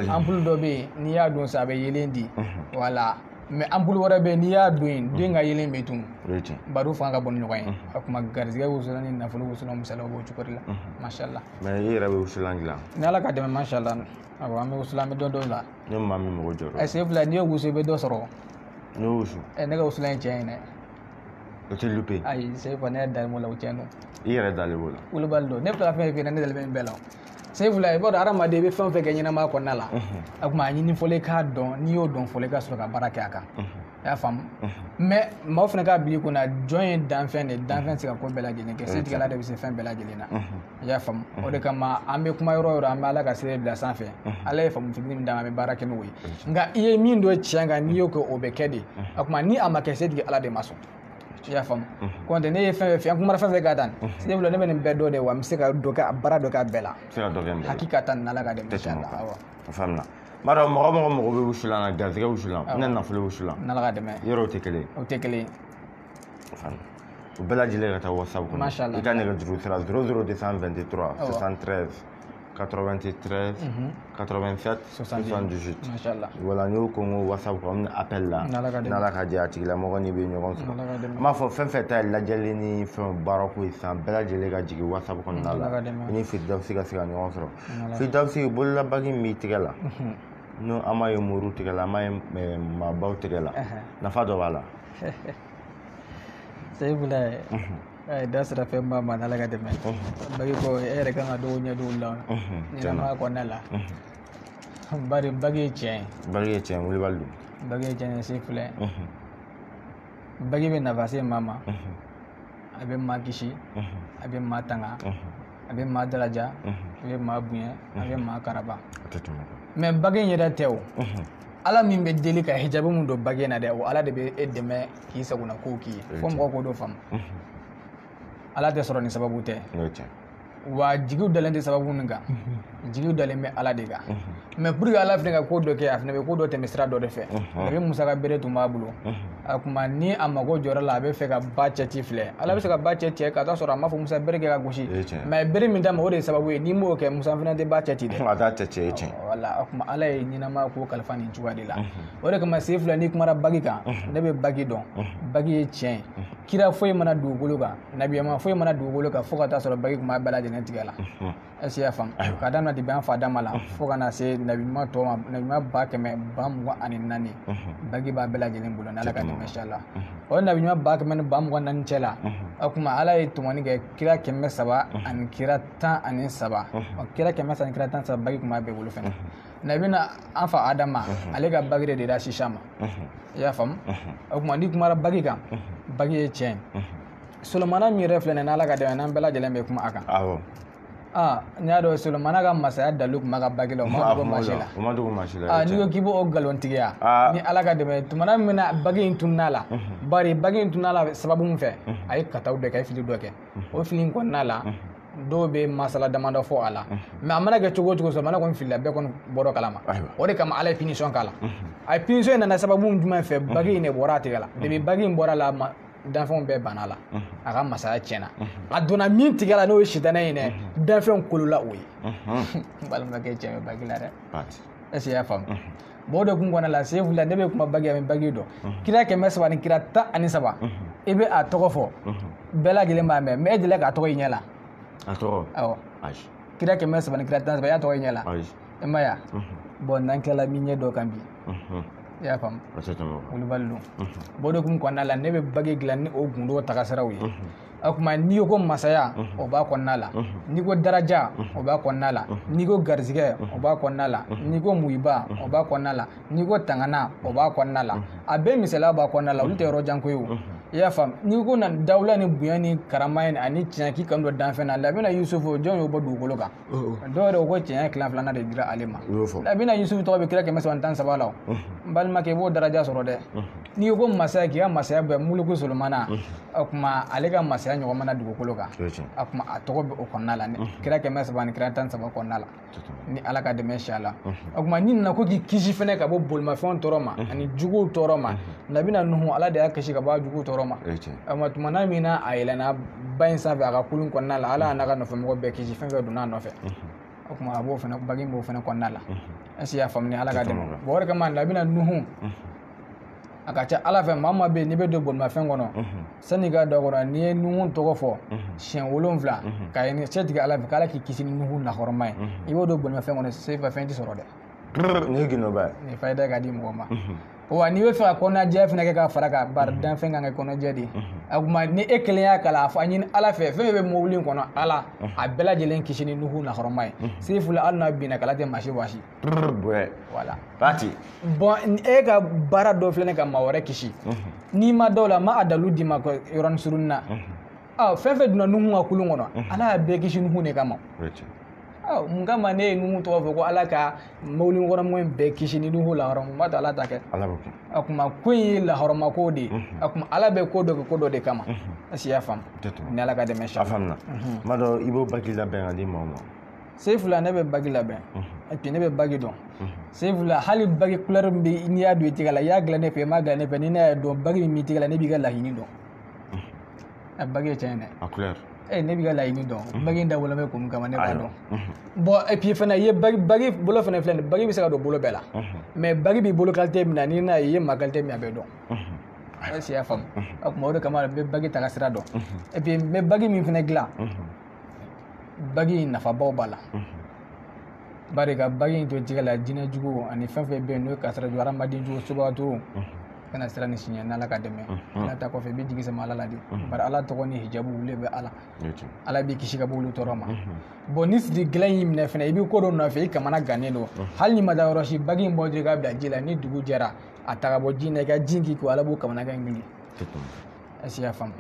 ampulu dɔ bɛ yen n'i y'a don sa a bɛ yelen di wala mais ampulu wɛrɛ bɛ yen n'i y'a don yen den ka yelen bɛ tun bari u fanga ka bon ni ɲɔgɔn ye o kuma garijɛgɛ wusulan ni nafolo wusulan misaliyaw b'o cogo de la mashallah mais i yɛrɛ bɛ wusulan dilan ni ala ka dɛmɛ mashallah awɔ an bɛ wusulan an bɛ dɔ dɔw la ni maa min mago jɔra ɛ sen fila n'i ye wusu i bɛ dɔ sɔrɔ n'i y'o wusu ne ka wusulan ye tiɲɛ ye dɛ o tɛ lupe ayi sen fila ne yɛrɛ dalen b'o la o tiɲɛ don i yɛrɛ dalen b'o la wolobali don ne filɛ ka fɛn fɛn ne dalen bɛ nin bɛɛ la sen fila i b'a dɔn hadamaden i bɛ fɛn o fɛn kɛ ɲɛnamaya kɔnɔna la a kuma a ɲini fɔlɔ i k'a dɔn n'i y'o dɔn fɔlɔ i ka sɔrɔ ka baara kɛ a kan i y'a faamu mais maaw fana k'a bila i kunna jɔn ye danfɛn de danfɛn tɛ se ka ko bɛɛ lajɛlen kɛ setigɛla de bɛ se fɛn bɛɛ lajɛlen na i y'a faamu o de kama an bɛ kuma yɔrɔ o yɔrɔ an bɛ ala ka sira bila sanfɛ ala ye faamu fitinin min d'a ma an bɛ baara kɛ n'o ye nka i ye min dɔn tiɲɛ kan n'i y'o kɛ o bɛ kɛ de a kuma ni a ma kɛ setigi ala de ma sɔn i y'a faamu kɔntɛ ne ye fɛn fɛn an kumana fɛn fɛn ka tan sebula ne bɛ nin bɛɛ dɔ de wa n bɛ se ka dɔ kɛ baara dɔ kɛ a bɛɛ la hakika ni ala ka dɛmɛ inshallah awɔ a faamuna m'a dɔn mɔgɔ mɔgɔ mago bɛ wusulan na garijɛgɛ wusulan ne nafolo wusulan n'ala ka dɛmɛ yɔrɔw tɛ kelen ye o tɛ kelen ye u bɛɛ lajɛlen ka taa whatsapp kɔnɔ i ka nɛgɛjuru sira 00223 73 93 87 78. Machallah. Voilà, nous avons WhatsApp comme appel là. Nala ka dia tigila mo ni be ɲɔgɔn sɔrɔ. Ma fɔ fɛn fɛn ta lajɛli ni fɛn baara ko san bɛɛ lajɛlen ka jigin WhatsApp kɔnɔna la. Ni Firdausi ka se ka ɲɔgɔn sɔrɔ. Firdausi bolola bagi min tigɛ la. No ama ye muru tigɛ la, ama ye maabaw tigɛ la. Nafa dɔ b'a la. Seyfula da sira fɛn ba ma n'ala ka dɛmɛ bagi ko e yɛrɛ kan ka dɔw ɲɛ dɔw la ɲɛnamaya kɔnɔna la bari bagi ye tiɲɛ ye. Bagi ye tiɲɛ Wilibali don. Bagi ye tiɲɛ ye Seyfula bagi bɛ nafa se maa ma a bɛ maa kisi a bɛ maa tanga a bɛ maa daraja a bɛ maa bonya a bɛ maa karaba mais bagi in yɛrɛ tɛ o ala min bɛ deli ka hijabu mun don bagi in na dɛ o ala de bɛ e dɛmɛ k'i sagona kow k'i ye fo mɔgɔ k'o dɔ faamu ala tɛ sɔrɔ ni sababu tɛ wa jigiw dalen tɛ sababu min kan jigiw dalen bɛ ala de kan mais pour que ala fana ka ko dɔ kɛ a fana bɛ ko dɔ tɛmɛ sira dɔ de fɛ a bɛ musaka bere tun b'a bolo a kuma ni a mago jɔra la a bɛ fɛ ka ba cɛ ci filɛ ala bɛ se ka ba cɛ tigɛ ka taa sɔrɔ a m'a fɔ musa bere kɛ ka gosi mais bere min d'a ma o de ye sababu ye n'i m'o kɛ musa fana tɛ ba cɛ ci dɛ a t'a cɛ ci tiɲɛ wala a kuma ala ye ɲɛnama ko kalifa nin cogoya de la o de kama Seyfula n'i kumara bagi kan ne bɛ bagi dɔn bagi ye tiɲɛ ye kira foyi mana dugukolo kan nabiyama foyi mana dugukolo kan fo ka taa sɔrɔ bagi kun b'a bɛɛ lajɛlen tigɛ la est-ce que y'a faamu ka daminɛ depuis an fa dama la fo ka na se nabima tɔ ma nabima 124 bagi b'a bɛɛ lajɛlen bolo n'ala ka dɛmɛ inshallah o nabima 124 cɛ la o kuma ala ye tɔmɔni kɛ kira 300 ani kira 13 o kira 300 ani kira 13 bagi kun b'a bɛɛ bolo fɛnɛ nabina an fa adama ale ka bagi de da sisa ma i y'a faamu o kuma ni kumara bagi kan bagi ye tiɲɛ Solomana min yɛrɛ filɛ nin ye n'ala ka dɛmɛ n'an bɛɛ lajɛlen bɛ kuma a kan n'i y'a dɔn Solomana ka masaya dalu tun b'a ka bagi la o ma dogo maasi la n'i ko k'i b'o nkalontigiya ni ala ka dɛmɛ tumana min na bagi in tunun'a la bari bagi in tunun'a la sababu min fɛ a ye kataw dɔ kɛ a ye fili dɔ kɛ o fili in kɔnɔna la dɔw bɛ masala damadɔ fɔ a la mais a mana kɛ cogo o cogo Solomana kɔni filila bɛɛ kɔni bɔra kalama o de kama ala ye punition k'a la a ye punition in nana sababu jumɛn fɛ bagi in de bɔra a tigɛ la depuis bagi in bɔra la danfɛnw bɛɛ banna la a ka masaya tiɲɛna a donna min tigɛ la n'o ye sitanɛ ye dɛ danfɛnw kolola o ye n balimakɛ cɛ bɛ bagi la dɛ est-ce que i y'a faamu bon o de kun kɔnɔna la Seyfula ne bɛ kuma bagi a bɛ bagi dɔn kira 300 ni kira 13 i bɛ a tɔgɔ fɔ bɛɛ lajɛlen b'a mɛn mais e delila k'a tɔgɔ i ɲɛ la a tɔgɔ awɔ kira 300 ni kira 13 i y'a tɔgɔ i ɲɛ la i ma ye bon n'an tilala min ɲɛ dɔ kan bi i y'a faamu Wilibali don bon o de kun kɔnɔna la ne bɛ bagi dilan ni o gundo tagasiraw ye o kuma n'i ko masaya o b'a kɔnɔna la n'i ko daraja o b'a kɔnɔna la n'i ko garizigɛ o b'a kɔnɔna la n'i ko muyiba o b'a kɔnɔna la n'i ko tangana o b'a kɔnɔna la a bɛɛ misaliya b'a kɔnɔna la olu tɛ yɔrɔ jan ko ye o i y'a faamu n'i ko na dawula ni bonya ni karama ye ani tiɲɛ k'i kan don danfɛn na labɛnna Yusufu jɔn y'o bɔ dugukolo kan dɔw yɛrɛ ko tiɲɛ kilan filanan de dira ale ma labɛnna Yusufu tɔgɔ bɛ kira 313 la n balimakɛ i b'o daraja sɔrɔ dɛ n'i ko masaya k'i ka masaya bɛɛ muluku Solomana o kuma ale ka masaya ɲɔgɔn mana dugukolo kan a kuma a tɔgɔ bɛ o kɔnɔna la kira 300 ni kira 13 kɔnɔna la ni ala ka dɛmɛ inshallah o kuma ni nana ko k'i kisi fɛnɛ ka bɔ bolimafɛnw tɔɔrɔ ma ani juguw tɔɔrɔ ma labɛna Nuhu ala de y'a kisi ka bɔ juguw tɔɔrɔ ma tumana min na a yɛlɛnna ba in sanfɛ a ka kulun kɔnɔna la ala n'a ka nɔfɛmɔgɔ bɛɛ kisi fɛn fɛn donna a nɔfɛ o kuma a b'o fɛnɛ bagi b'o fɛnɛ kɔnɔna la est-ce que y'a faamu ni ala ka dɛmɛ bon o de kama labɛna Nuhu a ka ca ala fɛ maa maa bɛ yen n'i bɛ don bolimafɛn kɔnɔ sanni ka da kɔrɔ n'i ye Nuhu tɔgɔ fɔ siɲɛ 7 ka ye cɛ tigɛ ala fɛ k'ala k'i kisi ni Nuhu lahɔrɔma ye i b'o don bolimafɛn kɔnɔ Seyfula fɛn tɛ sɔrɔ dɛ ni gindoba ni fayida ka di mɔgɔ ma wa n'i bɛ fɛ ka kɔnɔnajɛ fɛnɛ kɛ ka fara ka bari danfɛn kan ka kɔnɔnajɛ de a kuma ni e kelen y'a kala a fɔ a ɲini ala fɛ fɛn bɛ mobili in kɔnɔ ala a bɛɛ lajɛlen kisi ni Nuhu lahɔrɔma ye Seyfula hali n'a binna kala tɛ maasi wasi voilà parti bon e ka baara dɔ filɛ ne ka maa wɛrɛ kisi n'i ma dɔw la ma a dalu d'i ma yɔrɔnin surunnin na fɛn fɛn donna Nuhu ka kulun kɔnɔ ala y'a bɛɛ kisi Nuhu de kama mun kama ne ye Nuhu tɔgɔ fɔ ko ala ka mobili kɔnɔmɔgɔ in bɛɛ kisi ni Nuhu lahɔrɔma ma ta ala ta kɛ a kuma ko in ye lahɔrɔma ko de a kuma ala bɛ ko dɔ kɛ ko dɔ de kama est-ce que i y'a faamu ni ala ka dɛmɛ a faamuna n b'a dɔn i b'o bagi labɛn ka di maaw ma Seyfula ne bɛ bagi labɛn et puis ne bɛ bagi dɔn Seyfula hali bagi couleur min bɛ n'i y'a don i tɛgɛ la i y'a dilan ne fɛ i m'a dilan ne fɛ ni ne y'a dɔn bagi min b'i tɛgɛ la ne b'i ka laɲini dɔn a bagi ye tiɲɛ dɛ a couleur ne b'i ka laɲini dɔn bagi in dabɔlen bɛ kun min kama ne b'a dɔn bon et puis fana i ye bagi bolo fana filɛ nin bagi bɛ se ka don bolo bɛɛ la mais bagi b'i bolo qualité min na n'i n'a ye i ye maa qualité min a bɛɛ dɔn est-ce que i y'a faamu o tuma o de kama n bɛ bagi ta ka sira dɔn et puis n bɛ bagi min fana dilan bagi in nafabaw b'a la bari ka bagi in to tigɛ la jinɛ jugu ani fɛn fɛn bɛ yen n'o ye kasara jugu hadamaden jugu sobagaturu kana sira ni siɲɛ n'ala ka dɛmɛ ala ta kɔfɛ i bɛ jigi sama ala la de bari ala tɔgɔ ni hijabu wuli bɛ ala b'i kisi ka bɔ olu tɔɔrɔ ma bon ni sidi gɛlɛn y'i minɛ fɛnɛ i bɛ ko dɔ nɔfɛ i kamana gannen don hali ni ma taa yɔrɔ si bagi in bɔ dɔrɔn i k'a bila ji la ni dugu jɛra a ta ka bɔ ji in na i ka ji k'i ko ala b'o kamana gan wuli est-ce que i y'a faamu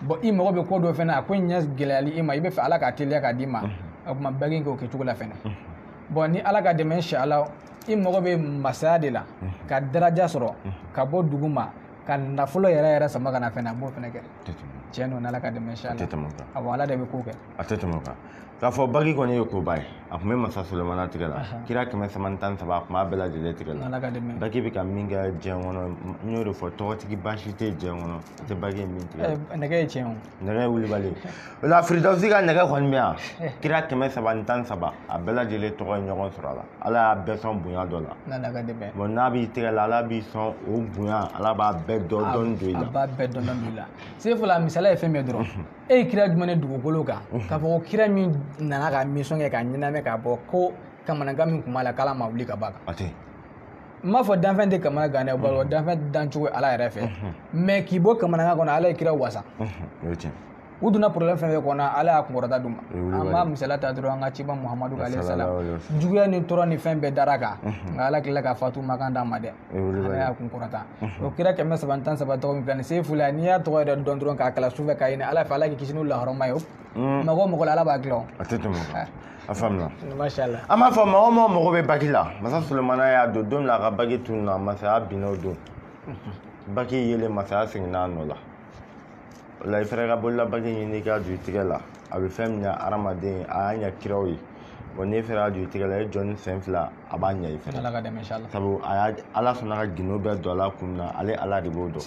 bon i mago bɛ ko dɔ fɛnɛ a ko in ɲɛ gɛlɛyali i ma i bɛ fɛ ala k'a teliya k'a d'i ma o tuma bagi in k'o kɛcogo la fɛnɛ bon ni ala ka dɛmɛ inshallah i mago bɛ masaya de la ka daraja sɔrɔ ka bɔ dugu ma ka nafolo yɛrɛ sama ka na fɛnɛ a b'o fɛnɛ kɛ tiɲɛ don n'ala ka dɛmɛ inshallah awɔ ala de bɛ ko kɛ a tɛ tɛmɛ o kan k'a fɔ bagi kɔni ye koba ye a tun bɛ masa Sulemana tigɛ la kira 113 a tun b'a bɛɛ lajɛlen tigɛ la bagi bɛ ka min kɛ diɲɛ kɔnɔ n y'o de fɔ tɔgɔtigi baasi tɛ diɲɛ kɔnɔ a tɛ bagi min tigɛ nɛgɛ ye tiɲɛ o nɛgɛ ye wulibali o la Firidawusi ka nɛgɛ kɔni bɛ yan kira 113 a bɛɛ lajɛlen tɔgɔ ye ɲɔgɔn sɔrɔ a la ala y'a bɛɛ sɔn bonya dɔ la bon n'a b'i tigɛ la ala b'i sɔn o bonya ala b'a bɛɛ dɔɔni don i la a b'a bɛɛ dɔɔni don i la se fɔlɔ misaliya ye fɛn min ye dɔrɔn e ye kira jumɛn de dugukolo kan k'a fɔ ko kira min nana ka mission kɛ ka ɲinamɛ k'a bɔ ko kamanagan min tun b'a la k'ala ma wuli ka b'a kan n m'a fɔ danfɛn tɛ kamana gan dɛ bari danfɛn dancogo ye ala yɛrɛ fɛ mais k'i bɔ kamanagan kɔnɔ ala ye kira wasa u donna problème fɛn fɛn kɔnɔ ala y'a kunkɔrɔta d'u ma an b'a misaliya ta dɔrɔn an ka ciba muhamadu alayhi salam juguya ni tɔɔrɔ ni fɛn bɛɛ dara kan nka ala tilala ka fatu makan d'a ma dɛ ala y'a kunkɔrɔta o kira 113 tɔgɔ min filɛ nin se fula n'i y'a tɔgɔ yɛrɛ dɔn dɔrɔn k'a kala sufɛ k'a ɲini ala fɛ ala k'i kisi n'u lahɔrɔma ye mɔgɔ mɔgɔ la ala b'a dilan a tɛ tɛmɛ o kan a faamuna mashallah an b'a fɔ mɔgɔ o mɔgɔ bɛ bagi la masa Sulemana y'a don don min na a ka bagi tununa masaya binna o don bagi yelen masaya seginna a nɔ la o la i fɛnɛ ka bolola bagi ɲini k'a don i tigɛ la a bɛ fɛn min ɲɛ hadamaden ye a y'a ɲɛ kiraw ye bon n'e fɛnɛ y'a don i tigɛ la e jɔ ni sen fila a b'a ɲɛ i fɛnɛ ala ka dɛmɛ inshallah sabu ala sɔnna ka gindo bɛɛ don ala kun na ale ala de b'o dɔn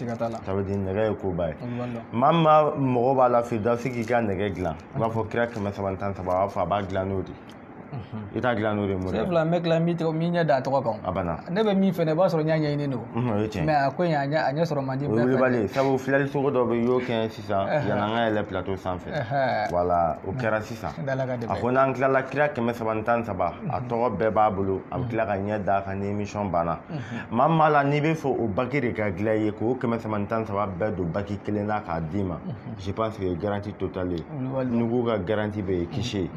sabu nɛgɛ ye koba ye maa min mɔgɔ b'a la Firidawusi k'i ka nɛgɛ dilan i b'a fɔ kira 113 a b'a fɔ a b'a dilan n'o de i t'a dilan n'o de mun se fila n bɛ tila min ɲɛ da a tɔgɔ kan a banna ne bɛ min fɛnɛ i b'a sɔrɔ n y'a ɲɛɲini don o ye tiɲɛ mais a ko in a ɲɛ sɔrɔ man di o ye wulibali sabu filɛli cogo dɔ bɛ y'o kɛ sisan yan'an ka yɛlɛ plateau sanfɛ wala o kɛra sisan a ko n'an tilala kira 113 a tɔgɔ bɛɛ b'a bolo a bɛ tila ka ɲɛ d'a kan ni émission banna maa min b'a la n'i bɛ fɛ o bagi de ka dilan i ye k'o 113 bɛɛ don bagi kelen na k'a d'i ma je pense que o ye garantie totale ye n'u k'u ka garantie bɛ yen kisi ye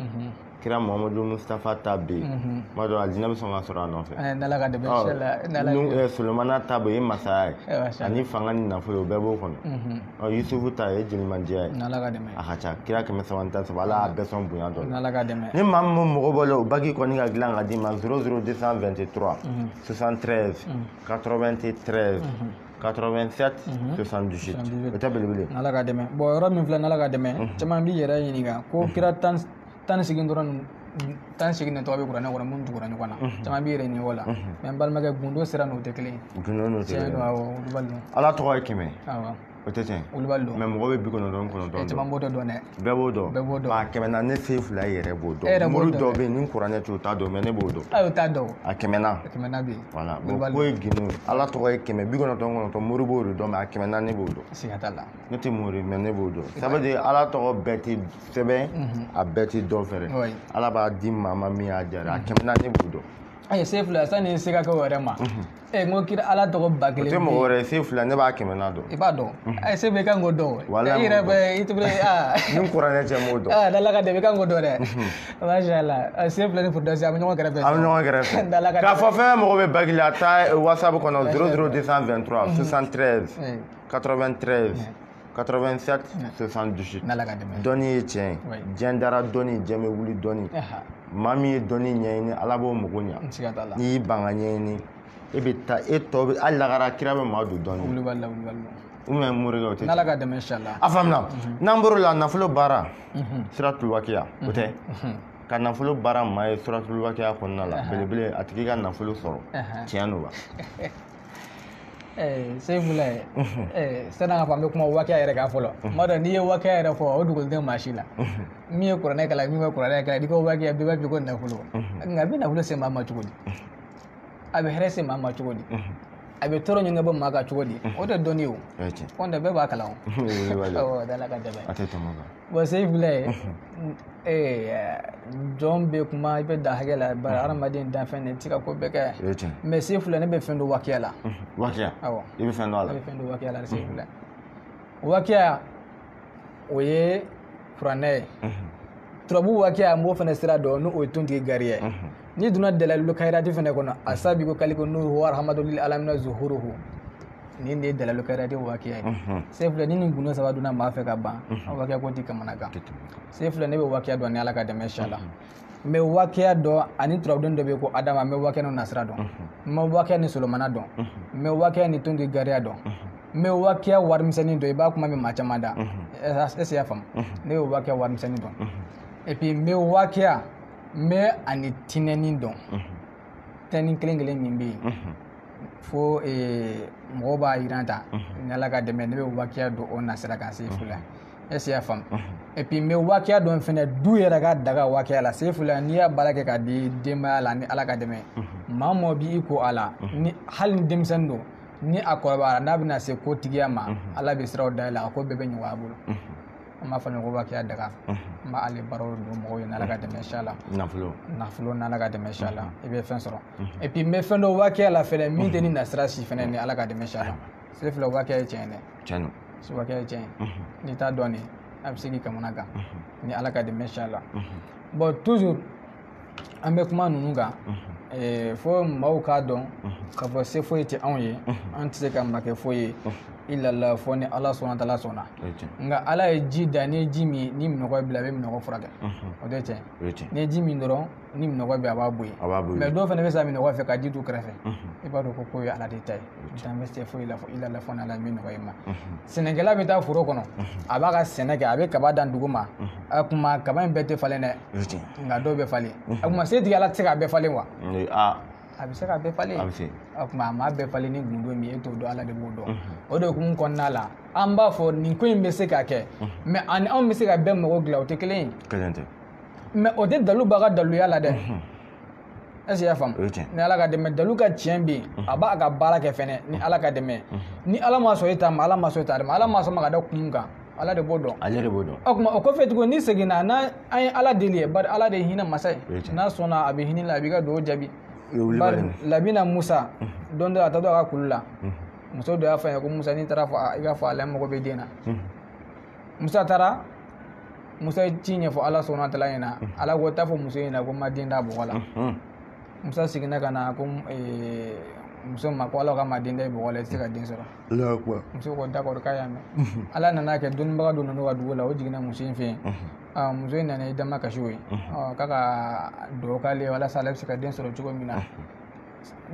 kira Muhamadu Mustafa ta bɛ yen tuma dɔ alijinɛ bɛ sɔn ka sɔrɔ a nɔfɛ Sulemana ta bɛ yen masaya ye ani fanga ni nafolo o bɛɛ b'o kɔnɔ Yusufu ta ye jelimandiya ye a ka ca kira 113 ala y'a bɛɛ sɔn bonya dɔ la ni maa min mɔgɔ bɔ la o bagi kɔni ka dilan ka d'i ma 00223 73 93 87 78 o tɛ belebele ala ka dɛmɛ bon yɔrɔ min filɛ n'ala ka dɛmɛ caman b'i yɛrɛ ɲininka ko kira tan segin dɔrɔn tan segin de tɔgɔ bɛ kuranɛ kɔnɔ mun tugura ɲɔgɔn na caman b'i yɛrɛ ɲininka o la mais n balimakɛ gundo sira n'o tɛ kelen ye gundo n'o tɛ kelen ye olu b'a dɔn ala tɔgɔ ye 100 o tɛ tiɲɛ olu b'a dɔn mais mɔgɔ bɛ 99 dɔn caman b'o dɔn dɛ bɛɛ b'o dɔn a 100 na ne se fila yɛrɛ b'o dɔn muru dɔw bɛ yen ni kuranɛ t'o t'a dɔn mais ne b'o dɔn ayo t'a dɔn a 100 na bɛ yen voilà bon ko ye gindo ala tɔgɔ ye 100 99 muru b'o de dɔn mais a 100 na ne b'o dɔn siga t'a la ne tɛ muru mais ne b'o dɔn ça veut dire ala tɔgɔ bɛɛ tɛ sɛbɛn a bɛɛ tɛ dɔn fɛnɛ ala b'a di maa ma min y'a jara a 100 na ne b'o dɔn ayi se fila sani se ka kɛ o yɛrɛ ma n ko kira ala tɔgɔ ba kelen o tɛ mɔgɔ wɛrɛ se fila ne b'a 100 na dɔn i b'a dɔn ayi se bɛ i kan k'o dɔn i yɛrɛ bɛ i tɛ ni kuranɛ cɛ m'o dɔn n'ala ka dɛmɛ i kan k'o dɔn dɛ mashallah se fila ni Firidawusi a bɛ ɲɔgɔn kɛrɛfɛ k'a fɔ fɛn mɔgɔ bɛ bagi la a ta whatsapp kɔnɔ 00223 73 93 87 78 dɔnni ye tiɲɛ ye diɲɛ dara dɔnni diɲɛ bɛ wuli dɔnni maa min ye dɔnni ɲɛɲini ala b'o mago ɲa n'i y'i ban ka ɲɛɲini e bɛ taa e tɔ bɛ hali lagara kira bɛ maa don dɔnni ou morikɛ o tɛ n'ala ka dɛmɛ inshallah a faamuna n'an bɔr'o la nafolo baara siratul waqiya o tɛ ka nafolo baara maa ye suratul waqiya kɔnɔna la belebele a tigi ka nafolo sɔrɔ tiɲɛ don wa Sefula sananga fa me kuma wakiya yɛrɛ ka fɔlɔ mada n'i ye wakiya yɛrɛ fɔ o dugulen maasi la min ye kuranɛ kala min bɛ kuranɛ kala n'i ko wakiya bɛɛ b'a fɔ ko nafolo nka a bɛ nafolo se maa ma cogo di a bɛ hɛrɛ se maa ma cogo di a bɛ tɔɔrɔ ɲini ka bɔ maa kan cogo di o tɛ dɔnni o kɔnte bɛɛ b'a kalan o dala ka dɛmɛ bon Sefula jɔn bɛ kuma i bɛ da hakɛ la bari hadamaden danfɛn de tɛ ka ko bɛɛ kɛ mais Sefula ne bɛ fɛn dɔ wakiya la wakiya awɔ i bɛ fɛn dɔ a la ne bɛ fɛn dɔ wakiya la Sefula wakiya o ye kuranɛ ye turabu wakiya n b'o fana sira dɔn n'o ye tontigi gari ye n'i donna dalailul kairati fana kɔnɔ asabiqu kaliko nuhu wa rahmatul alamina zuhuruhu nin de ye dalailul kairati wakiya ye Sefula ni nin gundo saba donna maa fɛ ka ban a wakiya ko tɛ kamanagan Sefula ne bɛ wakiya dɔn ni Ala ka dɛmɛ inshallah n bɛ wakiya dɔn ani turabuden dɔ bɛ yen ko Adama n bɛ wakiya ni Nasira dɔn n bɛ wakiya ni Solomana dɔn n bɛ wakiya ni tontigi gariya dɔn n bɛ wakiya warimisɛnnin dɔn i b'a kuma min maa caman da est ce que i y'a faamu ne bɛ wakiya warimisɛnnin dɔn et puis n bɛ wakiya n bɛ ani tinɛni dɔn tinɛni kelen kelen min bɛ yen fo mɔgɔw b'a yiran ta ni Ala ka dɛmɛ ne bɛ wakiya dɔn o nasira kan Sefula est ce que i y'a faamu et puis n bɛ wakiya dɔn fɛnɛ du yɛrɛ ka daga wakiya la Sefula n'i y'a baara kɛ ka di denbaya la ni Ala ka dɛmɛ maa mɔgɔ b'i ko a la ni hali ni denmisɛnnin don ni a kɔrɔbayara n'a bɛna se ko tigiya ma Ala bɛ siraw dayɛlɛ a ko bɛɛ bɛ ɲɔgɔn a bolo an b'a fɔ nin ko wakiya daga n b'a ale baaraw don mɔgɔw ye ni Ala ka dɛmɛ inshallah nafolo ni Ala ka dɛmɛ inshallah i bɛ fɛn sɔrɔ et puis n bɛ fɛn dɔ wakiya la fɛnɛ min tɛ ni nasira si fɛnɛ ni Ala ka dɛmɛ inshallah Sefula wakiya ye tiɲɛ dɛ wakiya ye tiɲɛ n'i t'a dɔn de a bɛ se k'i kamanagan ni Ala ka dɛmɛ inshallah bon toujours an bɛ kuma ninnu kan fo maaw k'a dɔn k'a fɔ se foyi tɛ anw ye an tɛ se ka makɛ foyi ye ilala fɔ ni Ala sɔnna Taala sɔnna nka Ala ye ji da ni ji min ni minɔgɔ bila a bɛ minɔgɔ furakɛ o de tiɲɛ ni ji min dɔrɔn ni minɔgɔ bɛ a b'a bɔ yen mais dɔw fana bɛ sa minɔgɔ fɛ ka ji t'u kɛrɛfɛ i b'a dɔn ko ye Ala de ta ye dan bɛ se foyi la fɔ ilala fɔ ni Ala min nɔgɔ ye ma sɛnɛkɛla bɛ taa foro kɔnɔ a b'a ka sɛnɛ kɛ a bɛ kaba dan dugu ma a kuma kaba in bɛɛ tɛ falen dɛ nka dɔw bɛ falen a kuma setigi Ala tɛ se k'a bɛɛ falen wa a bɛ se ka bɛɛ falen o kuma a ma bɛɛ falen ni gundo min e t'o dɔn Ala de b'o dɔn o de hukumu kɔnɔna la an b'a fɔ nin ko in bɛ se ka kɛ mais ani anw bɛ se ka bɛɛ mɔgɔ dilan o tɛ kelen ye mais o tɛ dalu b'a ka daluya la dɛ est ce que i y'a faamu ni Ala ka dɛmɛ dalu ka tiɲɛ bɛ yen a b'a ka baara kɛ fɛnɛ ni Ala ka dɛmɛ ni Ala ma sɔn e ta ma Ala ma sɔn e ta ma Ala ma sɔn ma ka da kun kan Ala de b'o dɔn o kuma o kɔfɛ tuguni ni seginna n'an ye Ala deli ye bari Ala de ye hinɛ masa ye n'a sɔnna a bɛ hinɛ la a b'i ka dugawu jaabi bari labina Musa don dɔ a taatɔ a ka kulu la muso dɔ y'a fɔ a ye ko Musa n'i taara fɔ i ka fɔ ale mago bɛ den na Musa taara Musa ye ci ɲɛfɔ Ala sɔnna Taala ɲɛna Ala ko taa fɔ muso ɲɛna ko n ma den d'a bɔgɔ la Musa seginna ka na ko muso ma ko Ala ka ma den da i bɔgɔ la i tɛ se ka den sɔrɔ muso ko d'accord k'a y'a mɛn Ala nana kɛ dɔnnibaga dɔ nana u ka dugu la o jiginna muso in fɛ yen muso in nana i dama kasi o ye k'a ka dugawu k'ale ye walasa ale bɛ se ka den sɔrɔ cogo min na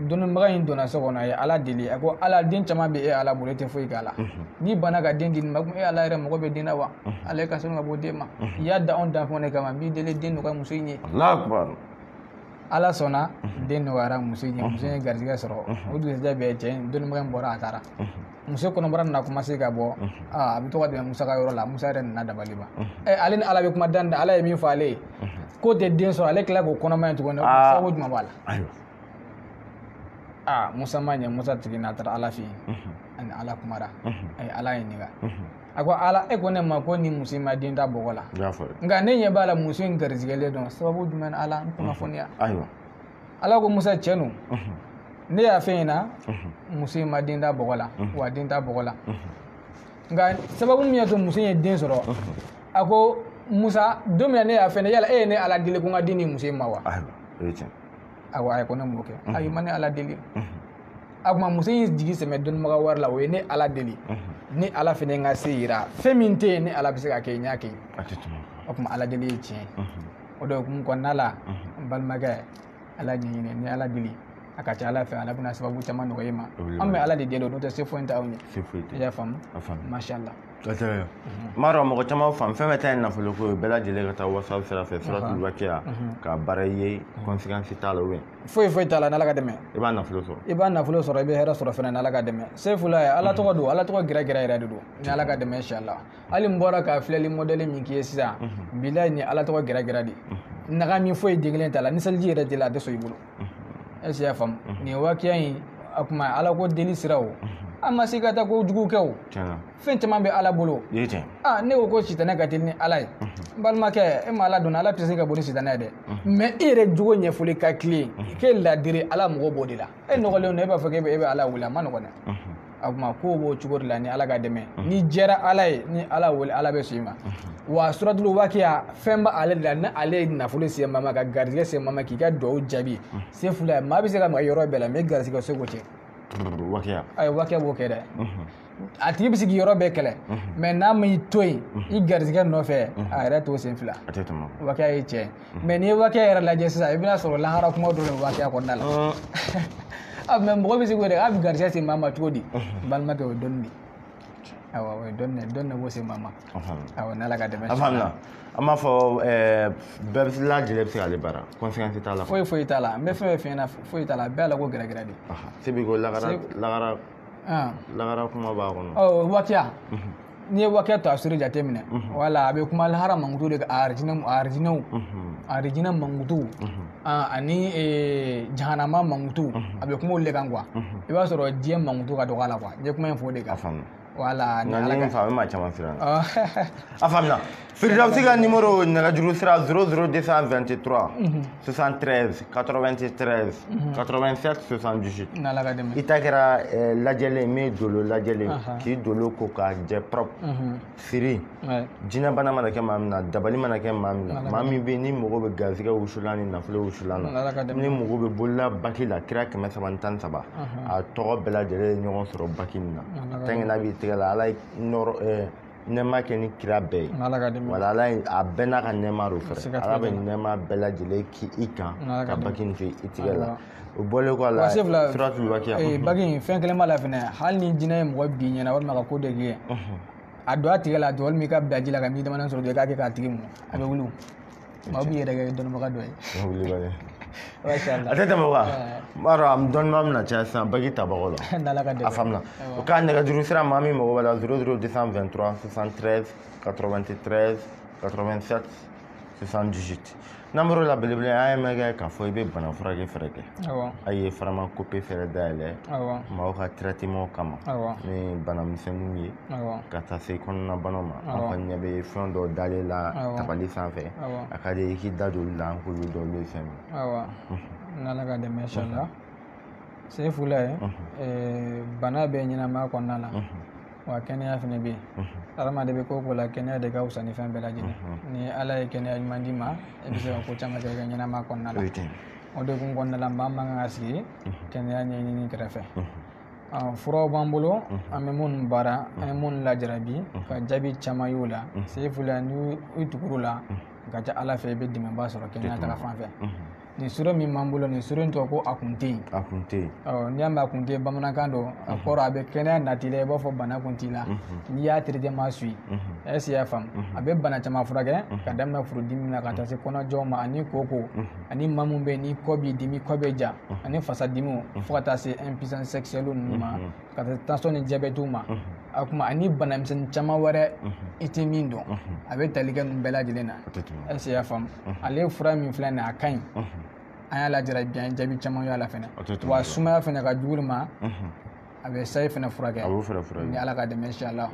dɔnnibaga in donna so kɔnɔ a ye Ala deli a ko Ala den caman bɛ e Ala bolo e tɛ foyi k'a la n'i banna ka den di nin ma ko e Ala yɛrɛ mago bɛ den na wa ale ka sɔn ka bɔ den ma i y'a da anw danfɛnw de kama n b'i deli den nɔgɔya muso in ye Ala sɔnna den nɔgɔyara muso in ye muso in ye garizigɛ sɔrɔ o dugusɛjɛ bɛɛ cɛ in dɔnnibaga in bɔra a taara muso kɔnɔbara nana commencer ka bɔ a bɛ to ka tɛmɛ Musa ka yɔrɔ la Musa yɛrɛ nana dabali ban ale ni Ala bɛ kuma da nin Ala ye min fɔ ale ye k'o tɛ den sɔrɔ ale tila k'o kɔnɔma in tuguni sababu jumɛn b'a la Musa ma ɲɛ Musa seginna a taara Ala fɛ yen ani Ala kumara a ye Ala ɲininka a ko Ala e ko ne ma ko ni muso in ma den da bɔgɔ la nka ne ɲɛ b'a la muso in garizigɛlen don sababu jumɛn na Ala n kunnafoniya Ala ko Musa cɛ nu ne y'a fɛ ɲɛna muso in ma den da bɔgɔ la wa den t'a bɔgɔ la nka sababu min y'a to muso in ye den sɔrɔ a ko Musa don min na ne y'a fɛ ne yala e ye ne Ala deli ko n ka di ni muso in ma wa awɔ a ye ko ne m'o kɛ ayi ma ne Ala deli a kuma muso in jigi sɛmɛ dɔnnibaga wɛrɛ la o ye ne Ala deli ni Ala fɛnɛ ka se yira fɛn min tɛ yen ni Ala bɛ se ka kɛ n y'a kɛ o kuma Ala deli ye tiɲɛ o de hukumu kɔnɔna la n balimakɛ Ala ɲɛɲini ni Ala deli a ka ca Ala fɛ Ala bɛna sababu caman nɔgɔya i ma an bɛ Ala de deli o n'o tɛ se foyi tɛ anw ye i y'a faamu masha Allah m'a dɔn mɔgɔ caman fan fɛn bɛɛ ta ye nafolo ko ye bɛɛ lajɛlen ka taa WhatsApp sira fɛ suratul waqiya ka baara ye conséquence t'a la foyi t'a la n'Ala ka dɛmɛ i b'a nafolo sɔrɔ i bɛ hɛrɛ sɔrɔ fɛnɛ n'Ala ka dɛmɛ Sefula ye Ala tɔgɔ don Ala tɔgɔ gɛrɛ yɛrɛ de don ni Ala ka dɛmɛ inchallah hali n bɔra ka filɛli modèle min k'i ye sisan bilahi ni Ala tɔgɔ gɛrɛ de naga min foyi degelen t'a la ni seliji yɛrɛ t'i la a tɛ sɔn i bolo est-ce que i y'a faamu nin waqiya in a kuma Ala ko deli sira o an ma se ka taa ko jugu kɛ o fɛn caman bɛ Ala bolo ne ko sitanɛ ka teli ni Ala ye n balimakɛ e ma Ala dɔn Ala tɛ se ka bɔ ni sitanɛ ye dɛ mais i yɛrɛ jogo ɲɛfɔli ka tilen k'e ladiri Ala mɔgɔ b'o de la e nɔgɔlen don e b'a fɔ k'e bɛ Ala wele a ma nɔgɔn dɛ a kuma ko b'o cogo de la ni Ala ka dɛmɛ ni jɛra Ala ye ni Ala wele Ala bɛ sɔn i ma wa suratul waqiya fɛn b'a ale de la ni ale ye nafolo se maa ma ka garijɛgɛ se maa ma k'i ka duwawu jaabi Sefula maa bɛ se ka maga yɔrɔ bɛɛ la mais garijɛgɛ se k'o cɛ waqiya b'o kɛ dɛ a tigi bɛ se k'i yɔrɔ bɛɛ kɛlɛ mais n'a ma i to yen i garijɛgɛ nɔfɛ a yɛrɛ t'o sen fila waqiya ye tiɲɛ mais n'i ye waqiya yɛrɛ lajɛ sisan i bɛna sɔrɔ lahara kuma dɔ de waqiya kɔnɔna la mais mɔgɔ bɛ se k'o de a bɛ garijɛgɛ se maa ma cogo di balimakɛ o ye dɔnni de awɔ o ye dɔnni de b'o se maa ma awɔ n'Ala ka dɛmɛ an b'a fɔ bɛɛ lajɛlen bɛ se k'ale baara conséquence t'a la foyi t'a la n bɛ fɛn fɛn f'i ɲɛna foyi t'a la bɛɛ Ala ko gɛrɛ de sebi ko lagara kuma b'a kɔnɔ waqiya n'i ye waqiya tafsiri jateminɛ wala a bɛ kuma lahara mankutu de kan arijinɛ mankutu ani jahanama mankutu a bɛ kuma olu de kan quoi i b'a sɔrɔ diɲɛ mankutu ka dɔgɔ a la quoi n ye kuma in fɔ o de kan wala ni Ala ka fa ma caman firan a famna Firdausi ka numéro nɛgɛjuru sira 00223 73 93 87 78 n'Ala ka dɛmɛ i ta kɛra lajɛlen min dolo lajɛlen k'i dolo ko ka jɛ propre siri jinɛ bana mana kɛ maa min na dabali mana kɛ maa min na maa min bɛ ni mago bɛ garisɛgɛ wusulan ni nafolo wusulan na ni mago bɛ bolola baki la kira 313 a tɔgɔ bɛɛ lajɛlen ye ɲɔgɔn sɔrɔ baki nin na tɛngɛ n'a b'i tɛgɛ la Ala ye nɛɛma kɛ ni kira bɛɛ ye wala Ala a bɛɛ n'a ka nɛɛma do fɛrɛ Ala bɛ nɛɛma bɛɛ lajɛlen ki i kan ka baki nin to i tigɛ la o bɔlen kɔ a la suratul waqiya baki in fɛn kelen b'a la fɛnɛ hali ni jinɛ ye mɔgɔ bin ɲɛna walima ka ko dɔ k'i ye a don a tigɛ la walima i ka bila ji la ka mi damanan sɔrɔ i k'a kɛ k'a tigi mɔ a bɛ wuli maa b'i yɛrɛ kɛ dɔnnibaga dɔ ye a tɛ tɛmɛ wa m'a dɔn a dɔnnibaga bɛna caya sisan baki tabagaw la a faamuna o k'a nɛgɛjuru sira maa min mago b'a la 00223 73 93 87 78 numéro la belebele an ye mɛn kɛ k'a fɔ i bɛ bana furakɛ fɛɛrɛ kɛ a ye farama kope fɛɛrɛ dayɛlɛ maaw ka traitement kama ni banamisɛnninw ye ka taa se kɔnɔna banaw ma an kɔni ɲɛ bɛ fɛn dɔ dalen la tabali sanfɛ a ka di i k'i da don olu la an k'olu dɔw ye fɛn min n'Ala ka dɛmɛ inchallah Sefula ye bana bɛ ɲɛnamaya kɔnɔna la wa kɛnɛya fɛnɛ bɛ yen hadamaden bɛ ko o ko la kɛnɛya de ka fisa ni fɛn bɛɛ lajɛlen ni Ala ye kɛnɛya ɲuman d'i ma i bɛ se ka ko caman kɛ i ka ɲɛnamaya kɔnɔna la o de kun kɔnɔna la maa man kan ka sigi kɛnɛya ɲɛɲini kɛrɛfɛ furaw b'an bolo an bɛ minnu baara an ye minnu lajarabi ka jaabi caman y'o la Sefula ni i tugura la ka ca Ala fɛ i bɛ dɛmɛba sɔrɔ kɛnɛya taga fan fɛ nin sura min b'an bolo nin sura in tɔgɔ ko a kun tɛ yen n'i y'a mɛn a kun tɛ yen bamanankan don a kɔrɔ a bɛ kɛnɛya nati la i b'a fɔ bana kun t'i la n'i y'a traitement suit est-ce que i y'a faamu a bɛ bana caman furakɛ ka daminɛ furudimi na ka taa se kɔnɔjɔw ma ani koko ani maa min bɛ yen ni kɔ b'i dimi kɔ bɛ ja ani fasadimiw fo ka taa se impuissance sexuelle ninnu ma ka taa tension ni diabète ma a kuma ani banamisɛnnin caman wɛrɛ i tɛ min dɔn a bɛ tali kɛ ninnu bɛɛ lajɛlen na est-ce que i y'a faamu ale fura min filɛ nin ye a ka ɲi an y'a lajarabi an ye jaabi caman y'a la fɛnɛ wa sumaya fɛnɛ ka jugu ma a bɛ sayi fɛnɛ furakɛ ni Ala ka dɛmɛ inchallah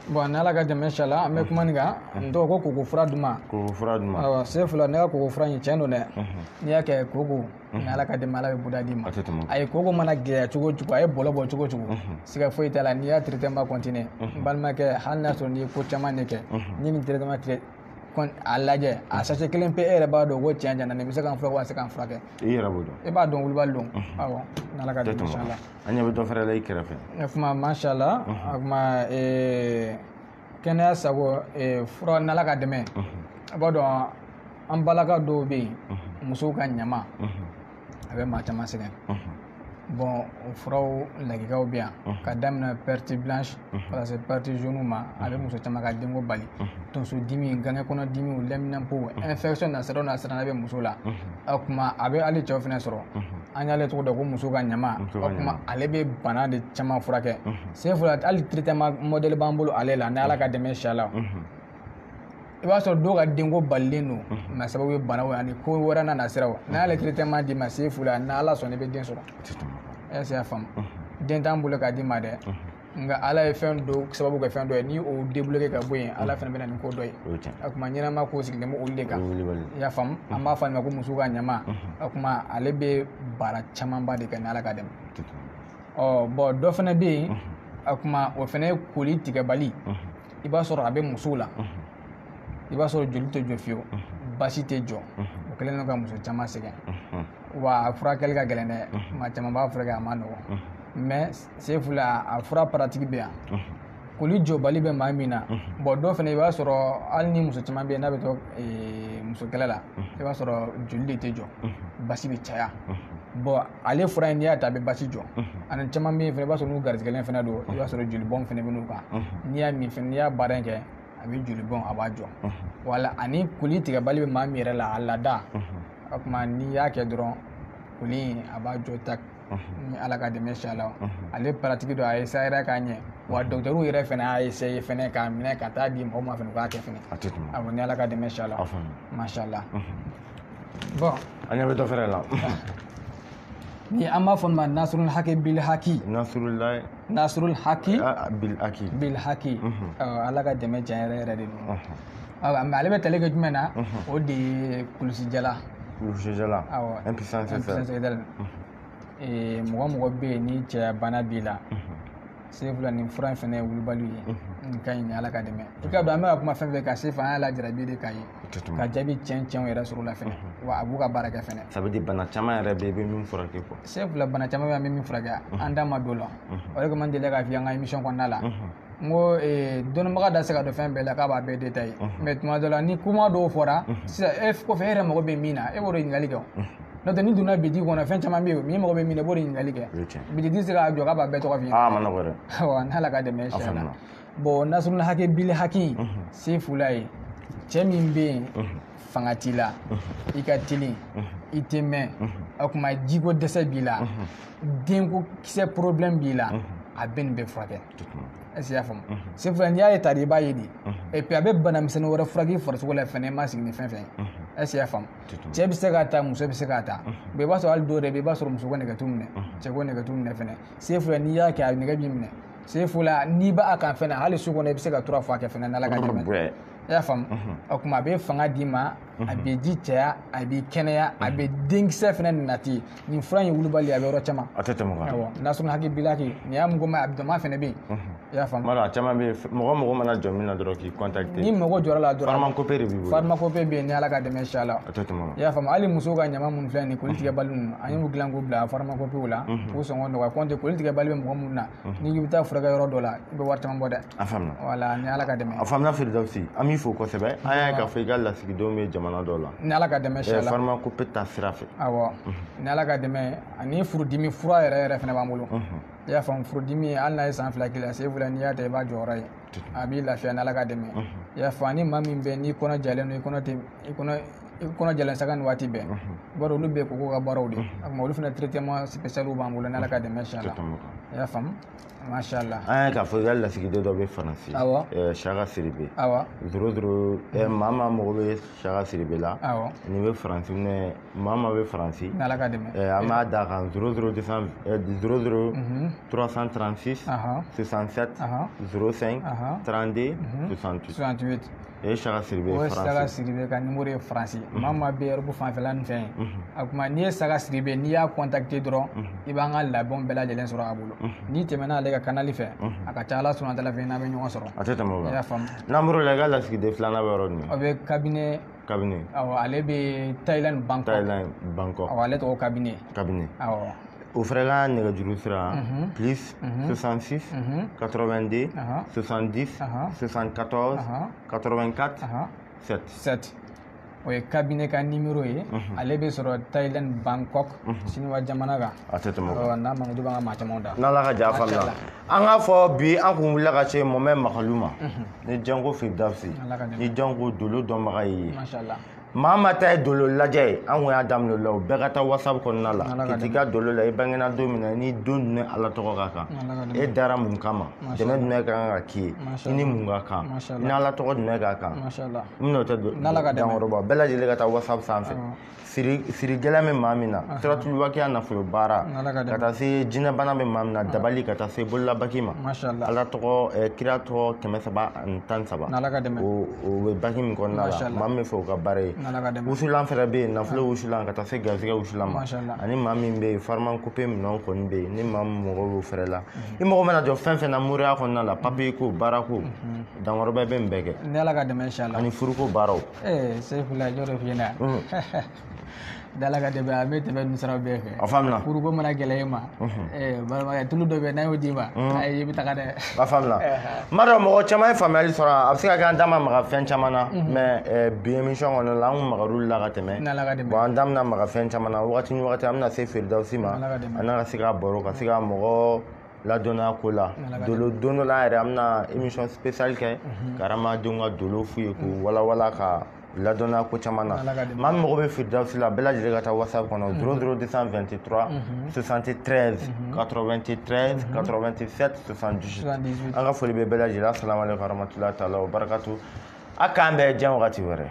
bon ni Ala ka dɛmɛ inchallah an bɛ kuma nin kan n tɔgɔ ko koko fura duma awɔ Sefula ne ka koko fura in tiɲɛ don dɛ n'i y'a kɛ koko ni Ala ka dɛmɛ Ala bɛ buda d'i ma a ye koko mana gɛlɛya cogo o cogo a ye bɔlɔ bɔ cogo o cogo siga foyi t'a la n'i y'a traitement continuer n balimakɛ hali n'a sɔrɔ n'i ye ko caman de kɛ ni nin traitement a lajɛ a sachet kelen pe e yɛrɛ b'a dɔn ko tiɲɛ tiɲɛ na nin bɛ se ka n furakɛ wa a se ka n furakɛ i yɛrɛ b'o dɔn i b'a dɔn wulibali don awɔ n'Ala ka dɛmɛ inchallah an ɲɛ bɛ dɔ fɛrɛ la i kɛrɛfɛ kuma mashallah a kuma kɛnɛya sago fura n'Ala ka dɛmɛ a b'a dɔn an balaka dɔw bɛ yen musow ka ɲama a bɛ maa caman sɛgɛn bon o furaw lagikaw bɛ yan ka daminɛ perte blanche ka taa se perte jaune ma a bɛ muso caman ka denko bali tonso dimi gange kɔnɔ dimi lɛminɛnpo infection nasira o nasira bɛ muso la o kuma a bɛ hali cɛw fɛnɛ sɔrɔ an y'ale tɔgɔ dɔn ko muso ka ɲama o kuma ale bɛ bana de caman furakɛ sen fila hali traitement modèle b'an bolo ale la ni Ala ka dɛmɛ sala i b'a sɔrɔ dɔw ka denko balilen don mais sababu ye bana ani ko wɛrɛ na nasira o n'ale traitement di ma sen fila ni Ala sɔnna i bɛ den sɔrɔ est-ce que y'a faamu den t'an bolo k'a di ma dɛ nka Ala ye fɛn dɔ sababu kɛ fɛn dɔ ye ni o débloqué ka bɔ yen Ala fɛnɛ bɛ na ni ko dɔ ye o kuma ɲɛnama ko sigilen bɛ olu de kan i y'a faamu an b'a fɔ nin ma ko muso ka ɲama o kuma ale bɛ baara camanba de kɛ ni Ala ka dɛmɛ bon dɔ fɛnɛ bɛ yen o kuma o fɛnɛ ye koli tigɛbali i b'a sɔrɔ a bɛ musow la i b'a sɔrɔ joli tɛ jɔ fiyewu basi tɛ jɔ o kɛlen don ka muso caman sɛgɛn wa a furakɛli ka gɛlɛn dɛ maa caman b'a furakɛ a ma nɔgɔn mais c'est fula a fura pratique bɛ yan koli jɔbali bɛ maa min na bon dɔ fɛnɛ i b'a sɔrɔ hali ni muso caman bɛ yen n'a bɛ to muso kɛlɛ la i b'a sɔrɔ joli de tɛ jɔ basi bɛ caya bon ale fura in n'i y'a ta a bɛ basi jɔ ani caman bɛ yen fɛnɛ i b'a sɔrɔ n'u garisigɛlen fɛnɛ don i b'a sɔrɔ joli bɔn fɛnɛ bɛ n'u kan n'i y'a min fɛnɛ n'i y'a baara in kɛ a bɛ joli bɔn a b'a jɔ wala ani koli tigɛbali bɛ maa min yɛrɛ la a lada o kuma n'i y'a kɛ dɔrɔn koli a b'a jɔ tak ni Ala ka dɛmɛ sala ale pratique dɔ a essayer k'a ɲɛ wa docteur yɛrɛ fɛnɛ a essayer fɛnɛ k'a minɛ ka taa di mɔgɔw ma fɛnɛ k'a kɛ fɛnɛ awɔ ni Ala ka dɛmɛ sala mashallah bon an ɲɛ bɛ dɔ fɛrɛ la ni an b'a fɔ nin ma nasrul haki bil haki nasrul haki bil haki Ala ka dɛmɛ diya yɛrɛ yɛrɛ de don mais ale bɛ tali kɛ jumɛn na o de ye kulusi jala awɔ impuissance mɔgɔ bɛ yen ni cɛya bana b'i la sefula nin fura in fɛnɛ ye wulibaliw ye nin ka ɲi ni Ala ka dɛmɛ i ka dɔn an bɛ ka kuma fɛn fɛn ka se fa an y'a lajarabi de k'a ye ka jaabi tiɲɛ yɛrɛ sɔrɔ la fɛnɛ wa a b'u ka baara kɛ fɛnɛ ça veut dire bana caman yɛrɛ bɛ yen i bɛ min furakɛ quoi sefula bana caman bɛ yen an bɛ min furakɛ an da ma don la o de kama n delila k'a f'i ye an ka émission kɔnɔna la n ko dɔnnibaga da se ka don fɛn bɛɛ la k'a b'a bɛɛ détaillé mais tuma dɔ la ni kuma dɔw fɔra sisan kɔfɛ e yɛrɛ mago bɛ min na e b'o de ɲininkali kɛ n'o tɛ ni donna bidi kɔnɔ fɛn caman bɛ yen min mago bɛ min na i b'o de ɲininkali kɛ bidi tɛ se k'a jɔ k'a b'a bɛɛ tɔgɔ f'i ye ma nɔgɔ dɛ awɔ n'Ala ka dɛmɛ inshallah bon nasrul haki bil haki se fula ye cɛ min bɛ yen fanga t'i la i ka teli i tɛ mɛn o kuma jiko dɛsɛ b'i la denko kisɛ problème b'i la a bɛ nin bɛɛ furakɛ est-ce que i y'a faamu se fula n'i y'a ye ta de i b'a ye de et puis a bɛ bana misɛnnin wɛrɛ furakɛ i farisogo la fɛnɛ ma sigi ni fɛn fɛn ye est-ce que i y'a faamu cɛ bɛ se k'a ta muso bɛ se k'a ta mais i b'a sɔrɔ hali dɔw yɛrɛ bɛ yen i b'a sɔrɔ muso ko nɛgɛ t'u minɛ cɛ ko nɛgɛ t'u minɛ fɛnɛ se fula n'i y'a kɛ a nɛgɛ b'i minɛ se fula n'i b'a kan fɛnɛ hali su kɔnɔ i bɛ se ka tura fɔ a kɛ fɛnɛ n'Ala ka dɛmɛ i y'a faamu o kuma a bɛ fanga d'i ma a bɛ ji cɛya a bɛ kɛnɛya a bɛ denkisɛ fɛnɛ nati nin fura in ye wulibali a bɛ yɔrɔ caman a tɛ tɛmɛ kan awɔ nasrul haki bil haki nin y'a mugu ma a dama fɛnɛ bɛ yen i y'a faamu a caman bɛ yen mɔgɔ mana jɔ min na dɔrɔn k'i contacter ni mɔgɔ jɔra la dɔrɔn pharmacopée de b'i bolo pharmacopée bɛ yen ni Ala ka dɛmɛ inshallah a tɛ tɛmɛ kan i y'a faamu hali musow ka ɲama minnu filɛ nin ye koli tigɛbali ninnu an y'u dilan k'u bila pharmacopée la k'u sɔngɔ nɔgɔya kɔntɛ koli tigɛbali bɛ mɔgɔ minnu na n'i bɛ taa furakɛ yɔrɔ dɔ la i bɛ wari caman bɔ dɛ a faamuna voilà ni Ala ka dɛmɛ a faamuna Firidawusi an b'i fo kosɛbɛ an y'a ye k'a fɔ i ka lasigidenw bɛ jamana dɔw la ni Ala ka dɛmɛ inshallah pharmacopée ta sira fɛ awɔ ni Ala ka dɛmɛ ani furudimi fura yɛrɛ fɛnɛ b'an bolo i y'a faamu furudimi hali n'a ye san 2 k'i la se fula n'i y'a ta i b'a jɔyɔrɔ ye a b'i lafiya ni Ala ka dɛmɛ i y'a faamu ni maa min bɛ n'i kɔnɔ jalen don i kɔnɔ jalen saga nin waati bɛɛ i b'a dɔn olu bɛɛ koko ka baaraw de o kuma olu fɛnɛ traitement spécial b'an bolo ni Ala ka dɛmɛ inshallah i y'a faamu mashallah an y'a k'a fɔ i ka lasigiden dɔ bɛ Faransi Saka Siribe maa mago bɛ Saka Siribe la n'i bɛ Faransi maa bɛ Faransi ni Ala ka dɛmɛ an b'a d'a kan 00 336 67 05 32 68 o ye Saka Siribe o ye Saka Siribe ka numéro ye Faransi maa bɛ Europe fanfɛla nin fɛn ye o kuma n'i ye Saka Siribe n'i y'a contacter dɔrɔn i b'an ka labɛnw bɛɛ lajɛlen sɔrɔ a bolo n'i tɛmɛna ale ka kanali fɛ a ka ca Ala sɔnna Ala fɛ n'a bɛ ɲɔgɔn sɔrɔ a tɛ tɛmɛ o kan i y'a faamu n'an la i ka lasigiden filanan bɛ yɔrɔ jumɛn o bɛ cabinet awɔ ale bɛ Thailand Bangkok awɔ ale tɔgɔ cabinet awɔ o fɛnɛ ka nɛgɛjuru sira plus 66 82 70 74 84 7 o ye cabinet ka numéro ye ale bɛ sɔrɔ Thailand Bangkok Chinois jamana kan a tɛ tɛmɛ n'a Mamadou b'an ka maa caman da n'Ala ka ja faamuya an k'a fɔ bi an kun wulila ka se Mɔmɛ Makalu ma ni janko Firidawusi ni janko dolo dɔnbaga ye Mashallah maa ma taa dolo lajɛ ye an kun y'a daminɛ o la o bɛɛ ka taa WhatsApp kɔnɔna la k'i t'i ka dolo la i bangena don min na ni don jumɛn Ala tɔgɔ ka kan e dara mun kama dɛmɛ jumɛn ka kan ka k'i ye i ni mun ka kan i ni Ala tɔgɔ jumɛn ka kan n bɛna o tɛ dankɔrɔba bɛɛ lajɛlen ka taa WhatsApp sanfɛ siri gɛlɛn bɛ maa min na siratul wakiya nafolo baara ka taa se jinɛbana bɛ maa min na dabali ka taa se bololabaki ma Ala tɔgɔ kira tɔgɔ 313 o bɛ baki min kɔnɔna la maa min fɛ o ka baara ye wusulan fɛnɛ bɛ yen nafolo wusulan ka taa se garisɛgɛ wusulan ma ani maa min bɛ yen farman coupe minɛnw kɔni bɛ yen ni maa min mɔgɔ b'o fɛrɛ la i mɔgɔ mana jɔ fɛn fɛn na moriya kɔnɔna la papiye ko baara ko dankɔrɔba bɛ nin bɛɛ kɛ ni Ala ka dɛmɛ inshallah ani furuko baaraw Seyfula jɔrɔ f'i ɲɛna Dala ka dɛmɛ a bɛ tɛmɛ nin sira bɛɛ fɛ a faamuna furuko mana gɛlɛya i ma tulu dɔ bɛ n'a y'o d'i ma ayi i bɛ taga dɛ a faamuna n b'a dɔn mɔgɔ caman ye faamuyali sɔrɔ a bɛ se ka kɛ an da ma maga fɛn caman na mais bi émission kɔnɔ la an kun magar'olu la ka tɛmɛ bon an da bɛna maga fɛn caman na wagati ni wagati an bɛna se Firidawusi ma a n'a ka se ka baro ka se ka mɔgɔ ladɔnniya ko la dolo don dɔ la yɛrɛ an bɛna émission spéciale kɛ ka hadamadenw ka dolo f'u ye k'u walawala ka ladɔnniya ko caman na maa min mago bɛ Firidawusi la bɛɛ lajɛlen ka taa WhatsApp kɔnɔ 00223 73 93 97 78 an ka foli bɛ bɛɛ lajɛlen assalamu alaikum warahmatullahi taala wa barakatu a k'an bɛn diɲɛ wagati wɛrɛ